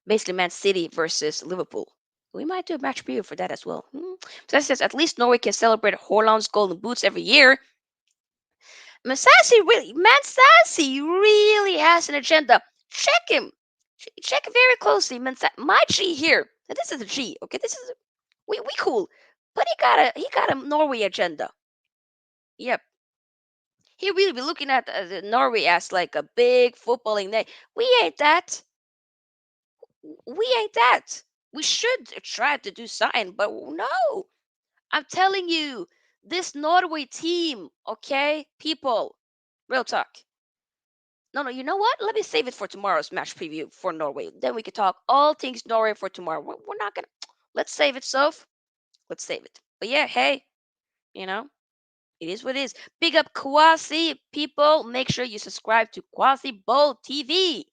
Basically, Man City versus Liverpool. We might do a match preview for that as well. So that says at least Norway can celebrate Haaland's golden boots every year. Man Sassy really has an agenda. Check him. Check very closely. My G here. And this is a G. Okay, this is we cool. But he got a Norway agenda. Yep. He really be looking at the Norway as like a big footballing nation. We ain't that. We ain't that. We should try to do something, but no. I'm telling you, this Norway team, okay, people, real talk. No, you know what? Let me save it for tomorrow's match preview for Norway. Then we can talk all things Norway for tomorrow. We're not gonna. Let's save it, Soph. Let's save it. But yeah, hey, you know, it is what it is. Big up Kwasi, people. Make sure you subscribe to Kwasi Bowl TV.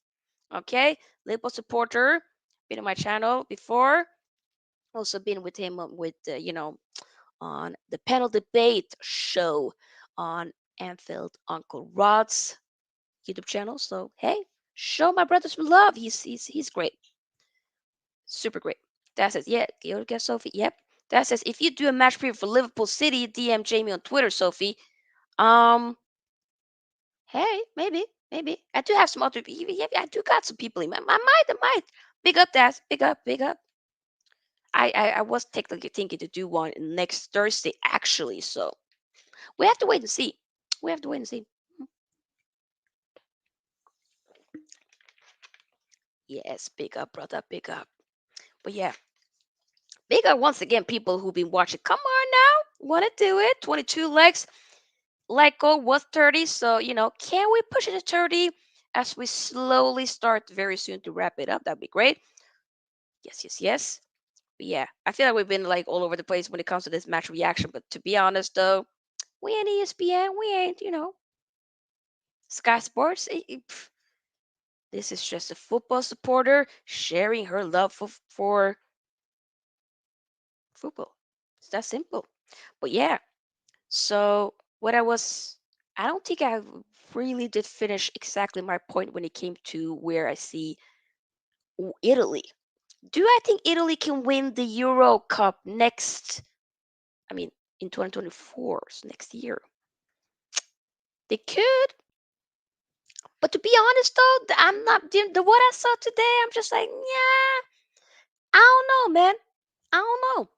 Okay, Liverpool supporter. Been on my channel before. Also been with him with on the panel debate show on Anfield Uncle Rod's YouTube channel. So hey, show my brother some love. He's great, super great. That says yeah, go get Sophie. Yep. That says if you do a match preview for Liverpool City, DM Jamie on Twitter, Sophie. Um, hey, maybe I do have some other. Yeah, I do got some people in my. I might. Big up, that. Big up, big up. I was technically thinking to do one next Thursday actually. So we have to wait and see. We have to wait and see. Yes, big up, brother, big up. But yeah, big up once again, people who've been watching. Come on now, want to do it? 22 likes. Like goal was 30, so can we push it to 30 as we slowly start very soon to wrap it up? That'd be great. Yes, yes, yes. But yeah, I feel like we've been like all over the place when it comes to this match reaction. But to be honest, though, we ain't ESPN. We ain't, Sky Sports. This is just a football supporter sharing her love for football. It's that simple. But yeah, so what I don't think I really did finish exactly my point when it came to where I see Italy. Do I think Italy can win the Euro Cup next? I mean, in 2024, so next year. They could, but to be honest though, I'm not the what I saw today. I'm just like, yeah, I don't know, man. I don't know.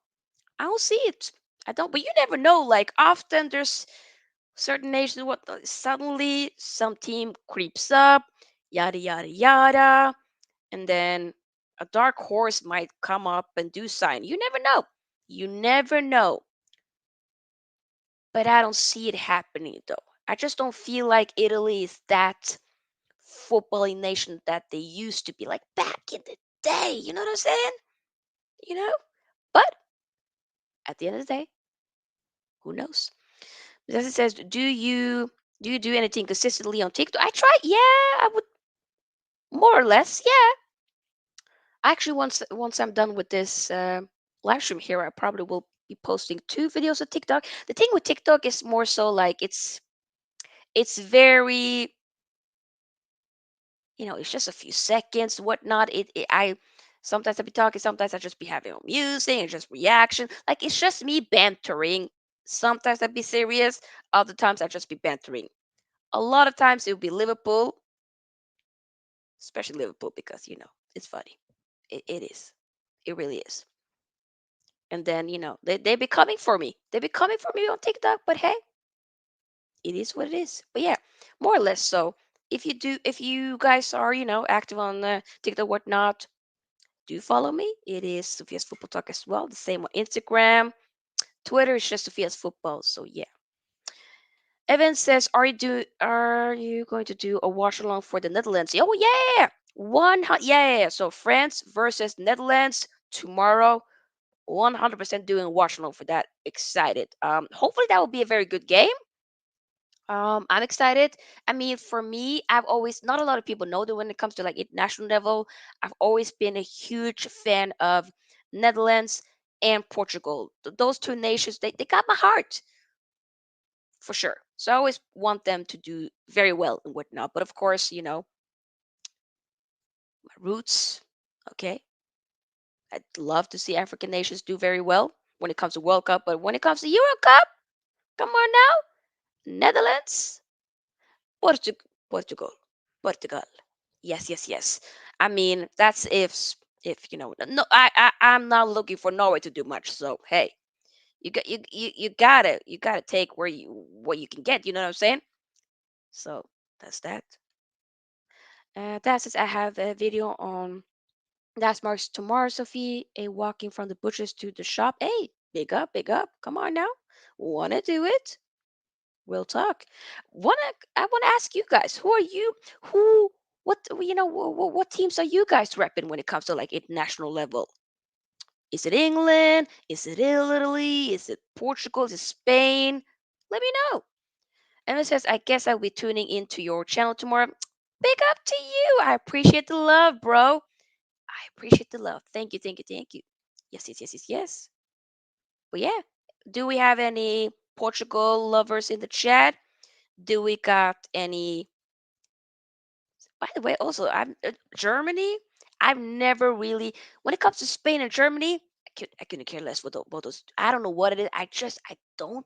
I don't see it. I don't. But you never know. Like often there's certain nations what suddenly some team creeps up, yada yada yada, and then a dark horse might come up and do sign. You never know. You never know. But I don't see it happening though. I just don't feel like Italy is that footballing nation that they used to be like back in the day. You know what I'm saying? You know? But at the end of the day, who knows? As it says, do you do anything consistently on TikTok? I try, yeah, I would more or less, yeah. Actually, once I'm done with this live stream here, I probably will be posting 2 videos of TikTok. The thing with TikTok is more so like it's very it's just a few seconds, whatnot. I sometimes I be talking, sometimes I just be having music and just reaction. Like it's just me bantering. Sometimes I be serious, other times I just be bantering. A lot of times it will be Liverpool, especially Liverpool because it's funny. It is. It really is. And then they be coming for me. They be coming for me on TikTok. But hey, it is what it is. But yeah, more or less. So if you guys are active on TikTok whatnot, do follow me. It is Sophia's Football Talk as well. The same on Instagram. Twitter is just Sophia's Football. So yeah. Evan says, Are you going to do a watch along for the Netherlands? Oh yeah, yeah. So France versus Netherlands tomorrow. 100% doing a watch along for that. Excited. Hopefully that will be a very good game. I'm excited. I mean, for me, I've always not a lot of people know that when it comes to like international level, I've always been a huge fan of Netherlands and Portugal. Those two nations, they got my heart for sure. So I always want them to do very well and whatnot. But of course, my roots. Okay, I'd love to see African nations do very well when it comes to World Cup, but when it comes to Euro Cup, come on now, Netherlands. Portugal, Portugal. Yes, yes, yes. I mean, that's if no, I'm not looking for Norway to do much. So hey, you gotta take where you what you can get. You know what I'm saying? So that's that. That's it. I have a video on that marks tomorrow, Sophie. A walking from the butchers to the shop. Hey, big up, big up. Come on now. Wanna do it? We'll talk. I wanna ask you guys, who are you? Who? What? What teams are you guys repping when it comes to like international level? Is it England? Is it Italy? Is it Portugal? Is it Spain? Let me know. Emma says, I guess I'll be tuning into your channel tomorrow. Big up to you. I appreciate the love, bro. I appreciate the love. Thank you, thank you, thank you. Yes, yes, yes, yes, yes. But yeah, do we have any Portugal lovers in the chat? Do we got any? By the way, also, I'm Germany. I've never really, when it comes to Spain and Germany, I couldn't care less what those. I don't know what it is. I don't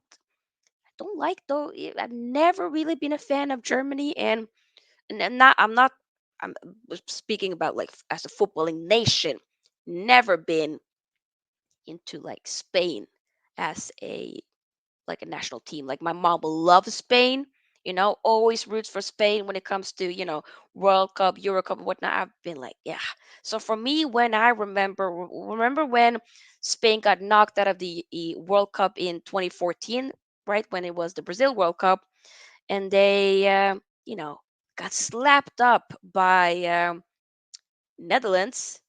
like though. I've never really been a fan of Germany, and not. I'm not. I'm speaking about like as a footballing nation. Never been into like Spain as a national team. Like my mom loves Spain, always roots for Spain when it comes to, World Cup, Euro Cup, and whatnot. I've been like, yeah. So for me, when I remember when Spain got knocked out of the World Cup in 2014, right? When it was the Brazil World Cup, and they, got slapped up by Netherlands.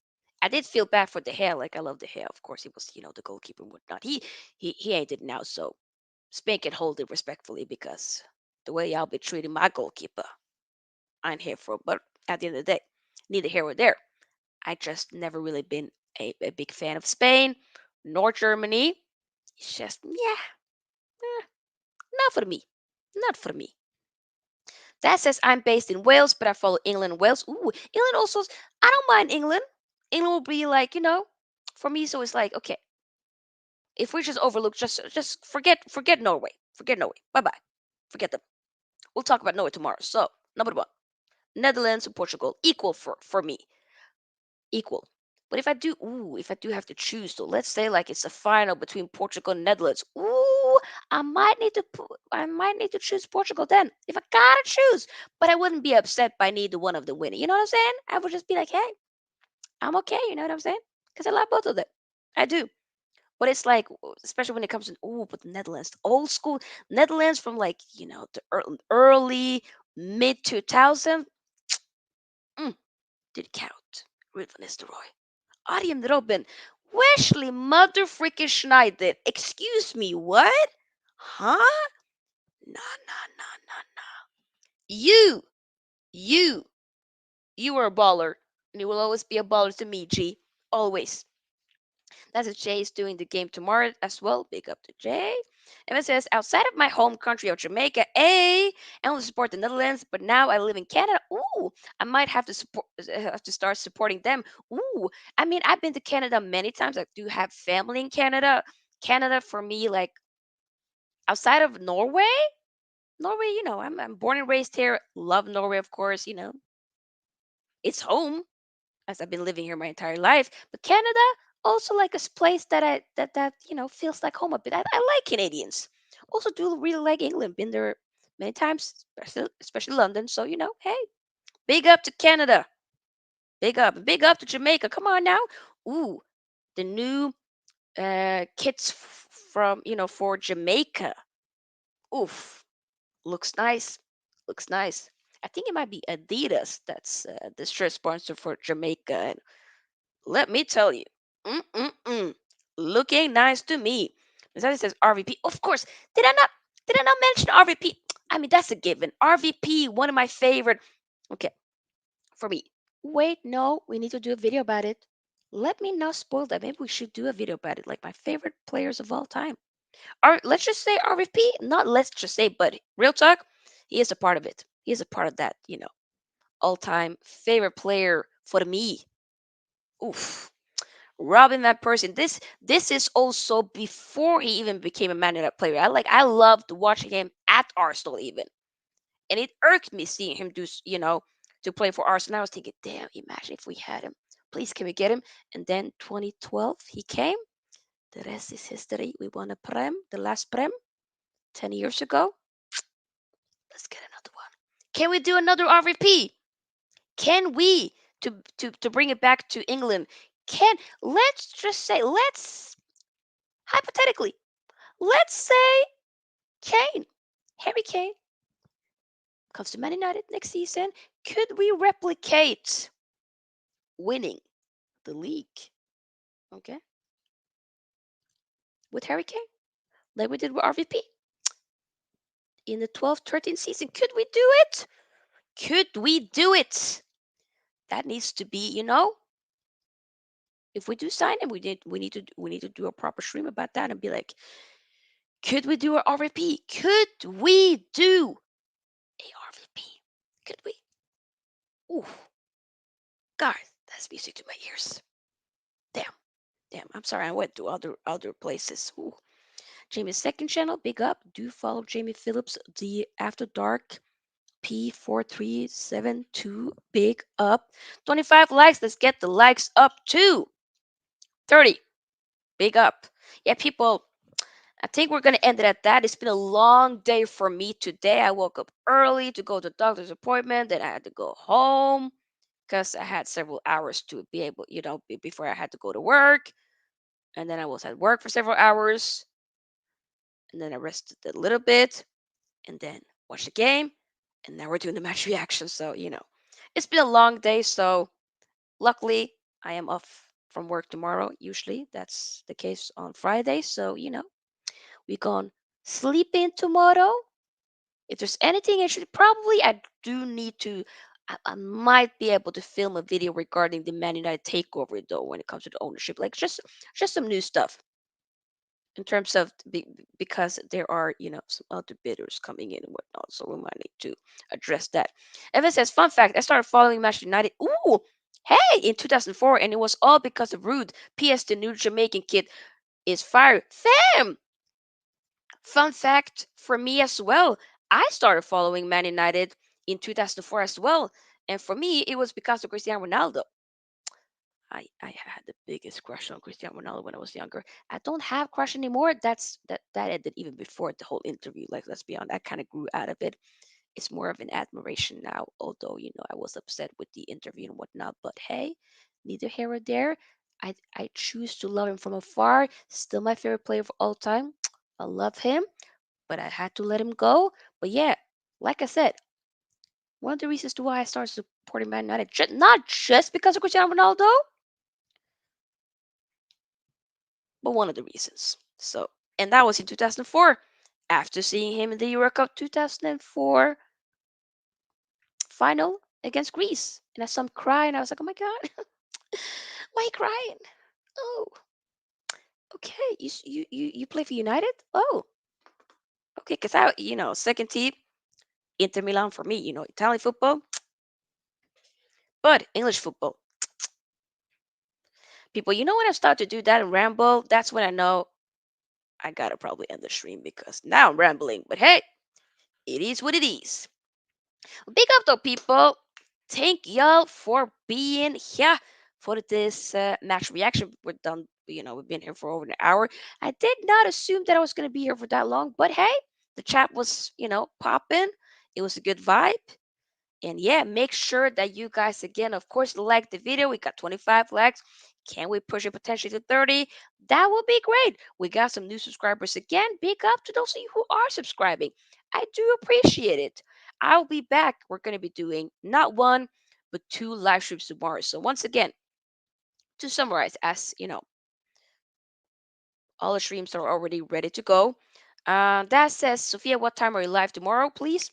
I did feel bad for the hair. Like I love the hair. Of course, he was, the goalkeeper and whatnot. He ain't it now, so Spain can hold it respectfully because the way y'all be treating my goalkeeper, I ain't here for. But at the end of the day, neither here or there. I just never really been a big fan of Spain nor Germany. It's just, yeah, eh, not for me. Not for me. That says I'm based in Wales, but I follow England and Wales. Ooh, England also, I don't mind England. England will be like, for me, so it's like, okay, if we just overlook, just forget Norway. Forget Norway. Bye bye. Forget them. We'll talk about Norway tomorrow. So, number one, Netherlands and Portugal equal for me, equal. But if I do have to choose, though, let's say like it's a final between Portugal and Netherlands. Ooh, I might need to choose Portugal then if I gotta choose. But I wouldn't be upset by neither one of them winning. You know what I'm saying? I would just be like, hey, I'm okay. You know what I'm saying? Because I love both of them. I do. But it's like, especially when it comes to but the Netherlands, old school Netherlands from like the early mid 2000. Mm, did count. Ruud van Nistelrooy. Arjen Robben. Wesley mother freaking Schneider. Excuse me, what? Huh? Nah, nah, nah, nah, nah. You, you, you were a baller. And you will always be a baller to me, G. Always. That's what Jay is doing the game tomorrow as well. Big up to Jay. And it says, outside of my home country of Jamaica, I only support the Netherlands, but now I live in Canada. Ooh, I might have to start supporting them. Ooh, I mean, I've been to Canada many times. I do have family in Canada. Canada for me, like outside of Norway, I'm born and raised here. Love Norway, of course. It's home as I've been living here my entire life. But Canada also like a place that feels like home a bit. I like Canadians. Also do really like England. Been there many times, especially London. So hey, big up to Canada. Big up to Jamaica. Come on now. Ooh, the new kits from for Jamaica. Oof, looks nice. Looks nice. I think it might be Adidas that's the shirt sponsor for Jamaica. Let me tell you, mm-mm-mm, looking nice to me. Missouri says RVP. Of course, did I not? Did I not mention RVP? I mean, that's a given. RVP, one of my favorite. Okay, for me. Wait, no, we need to do a video about it. Let me not spoil that. Maybe we should do a video about it, like my favorite players of all time. Let's just say RVP. Not let's just say, but real talk, he is a part of it. He is a part of that. All-time favorite player for me. Oof. Robin Van Persie. This is also before he even became a Man United player. I loved watching him at Arsenal even. and it irked me seeing him to play for Arsenal. I was thinking, damn, imagine if we had him. Please, can we get him? And then 2012, he came. The rest is history. We won a Prem, the last Prem, 10 years ago. Let's get another one. Can we do another RVP? Can we to bring it back to England? Can let's just say let's hypothetically let's say Kane, Harry Kane comes to Man United next season. Could we replicate winning the league? Okay, with Harry Kane, like we did with RVP in the 12-13 season. Could we do it? Could we do it? That needs to be, if we do sign him, we need to do a proper stream about that and be like, could we do a RVP? Could we do a RVP? Could we? Ooh, guys, that's music to my ears. Damn, damn. I'm sorry, I went to other places. Ooh. Jamie's second channel, big up. Do follow Jamie Phillips, the After Dark P4372. Big up. 25 likes. Let's get the likes up to 30. Big up. Yeah, people. I think we're gonna end it at that. It's been a long day for me today. I woke up early to go to the doctor's appointment. Then I had to go home because I had several hours to be able, before I had to go to work. And then I was at work for several hours. And then I rested a little bit. And then watched the game. And now we're doing the match reaction. So, it's been a long day. So, luckily, I am off from work tomorrow. Usually, that's the case on Friday. So, we gonna sleep in tomorrow. If there's anything, actually, probably I do need to. I might be able to film a video regarding the Man United takeover, though, when it comes to the ownership, like just some new stuff in terms of because there are some other bidders coming in and whatnot, so we might need to address that. Evan says, fun fact: I started following Manchester United. Ooh, hey, in 2004, and it was all because of Rude. P.S. The new Jamaican kid is fired. Fam, fun fact for me as well. I started following Man United in 2004 as well. And for me, it was because of Cristiano Ronaldo. I had the biggest crush on Cristiano Ronaldo when I was younger. I don't have crush anymore. That ended even before the whole interview. Like, let's be honest, I kind of grew out of it. It's more of an admiration now, although I was upset with the interview and whatnot. But hey, neither here or there. I choose to love him from afar. Still my favorite player of all time. I love him, but I had to let him go. But yeah, like I said, one of the reasons to why I started supporting Man United, not just because of Cristiano Ronaldo, but one of the reasons. So, and that was in 2004. After seeing him in the Euro Cup 2004 final against Greece, and I saw him cry, and I was like, "Oh my God, why are you crying? Oh, okay, you play for United? Oh, okay, because second team Inter Milan for me. Italian football, but English football. People, when I start to do that and ramble, that's when I know I gotta probably end the stream because now I'm rambling. But hey, it is what it is. Big up though, people. Thank y'all for being here for this match reaction. We're done. We've been here for over an hour. I did not assume that I was going to be here for that long, but hey, the chat was, popping. It was a good vibe. And yeah, make sure that you guys, again, of course, like the video. We got 25 likes. Can we push it potentially to 30? That would be great. We got some new subscribers again. Big up to those of you who are subscribing. I do appreciate it. I'll be back. We're going to be doing not one, but two live streams tomorrow. So once again, to summarize, as all the streams are already ready to go. That says, Sophia, what time are you live tomorrow, please?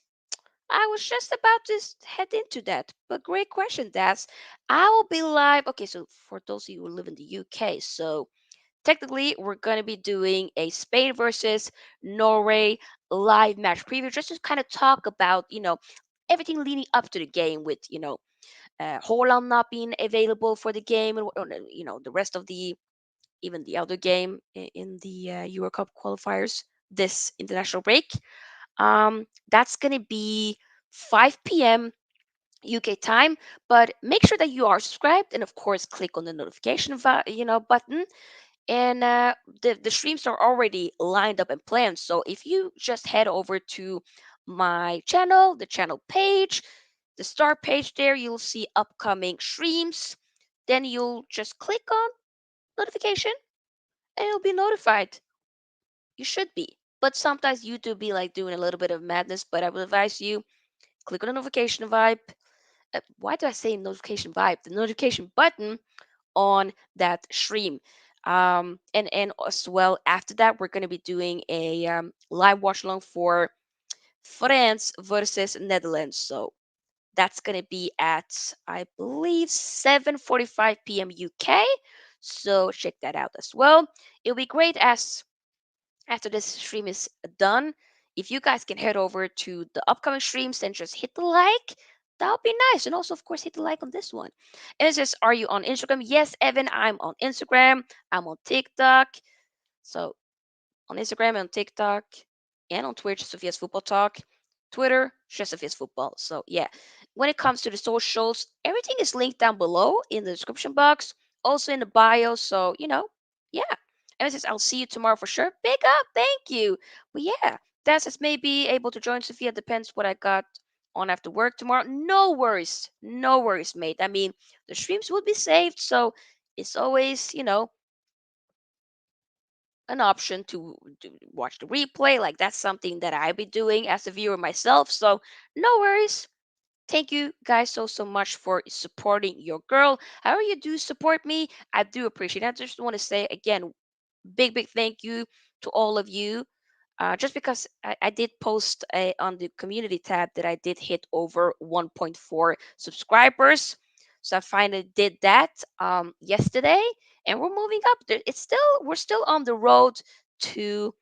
I was just about to head into that, but great question, Daz. I will be live. Okay, so for those of you who live in the UK, so technically we're going to be doing a Spain versus Norway live match preview, just to kind of talk about, everything leading up to the game with, Holland not being available for the game and, the rest of even the other game in the Euro Cup qualifiers this international break. That's going to be 5 p.m. UK time. But make sure that you are subscribed, and of course, click on the notification button. And the streams are already lined up and planned. So if you just head over to my channel, the channel page, the start page there, you'll see upcoming streams. Then you'll just click on notification and you'll be notified. You should be. But sometimes YouTube be like doing a little bit of madness, but I would advise you click on the notification vibe. Why do I say notification vibe? The notification button on that stream. And as well, after that, we're going to be doing a live watch along for France versus Netherlands. So that's going to be at, I believe, 7:45 p.m. UK. So check that out as well. It'll be great as after this stream is done, if you guys can head over to the upcoming streams and just hit the like, that would be nice. And also, of course, hit the like on this one. And it says, are you on Instagram? Yes, Evan, I'm on Instagram. I'm on TikTok. So on Instagram and TikTok and on Twitch, Sofia's Football Talk. Twitter, just Sofia's Football. So yeah, when it comes to the socials, everything is linked down below in the description box, also in the bio. So yeah. And it says I'll see you tomorrow for sure. Big up, thank you. But yeah, that says maybe able to join Sophia. Depends what I got on after work tomorrow. No worries, mate. I mean, the streams will be saved, so it's always an option to watch the replay. Like that's something that I be doing as a viewer myself. So no worries. Thank you guys so much for supporting your girl. However you do support me, I do appreciate it. I just want to say again, big thank you to all of you. Just because I did post on the community tab that I did hit over 1.4 subscribers. So I finally did that yesterday, and we're moving up. We're still on the road to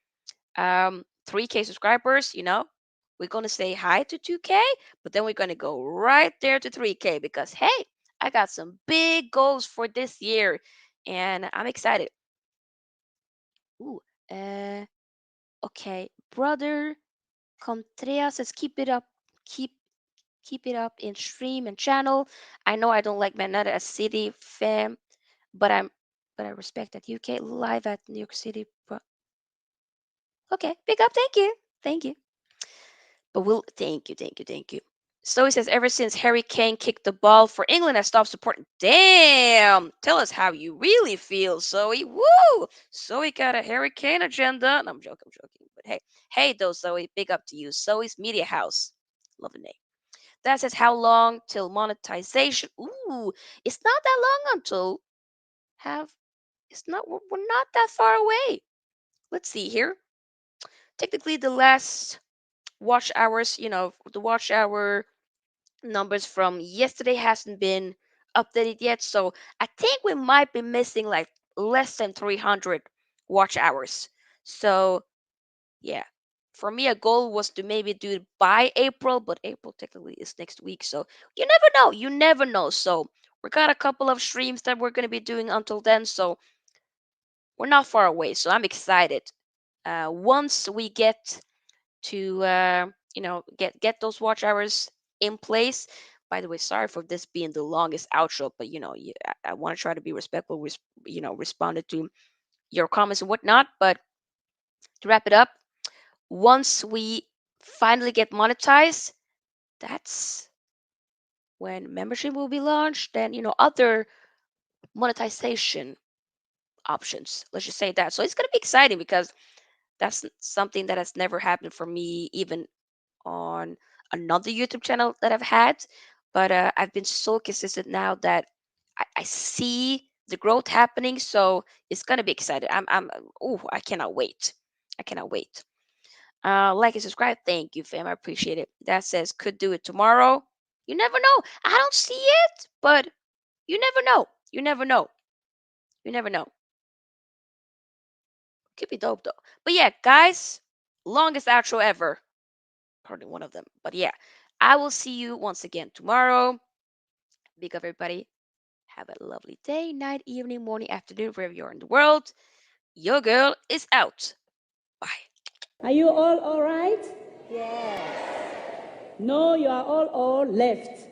3K subscribers. We're gonna say hi to 2K, but then we're gonna go right there to 3K because hey, I got some big goals for this year, and I'm excited. Ooh, uh, okay, brother Contreras says keep it up, keep keep it up in stream and channel. I know I don't like Manada as City fam, but I respect that UK live at New York City. Okay, big up, thank you. But we'll thank you. So he says ever since Harry Kane kicked the ball for England, I stopped supporting. Damn, tell us how you really feel, Zoe. Woo! Zoe got a Harry Kane agenda. No, I'm joking, But hey, though, Zoe, big up to you. Zoe's Media House, love the name. That says how long till monetization? Ooh, it's not that long until have. It's not. We're not that far away. Let's see here. Technically, the last watch hours, the watch hour numbers from yesterday hasn't been updated yet. So I think we might be missing like less than 300 watch hours. So yeah, for me, a goal was to maybe do it by April, but April technically is next week. So you never know. You never know. So we got a couple of streams that we're going to be doing until then. So we're not far away. So I'm excited. Once we get to get those watch hours in place. By the way, sorry for this being the longest outro, but I want to try to be respectful. Responded to your comments and whatnot. But to wrap it up, once we finally get monetized, that's when membership will be launched. Then other monetization options. Let's just say that. So it's gonna be exciting because that's something that has never happened for me, even on another YouTube channel that I've had. But I've been so consistent now that I see the growth happening. So it's gonna be exciting. Oh, I cannot wait. I cannot wait. Like and subscribe. Thank you, fam. I appreciate it. That says could do it tomorrow. You never know. I don't see it, but you never know. You never know. You never know. Could be dope though. But yeah, guys, longest outro ever. Probably one of them. But yeah, I will see you once again tomorrow. Big up, everybody. Have a lovely day, night, evening, morning, afternoon, wherever you are in the world. Your girl is out. Bye. Are you all right? Yes. No, you are all left.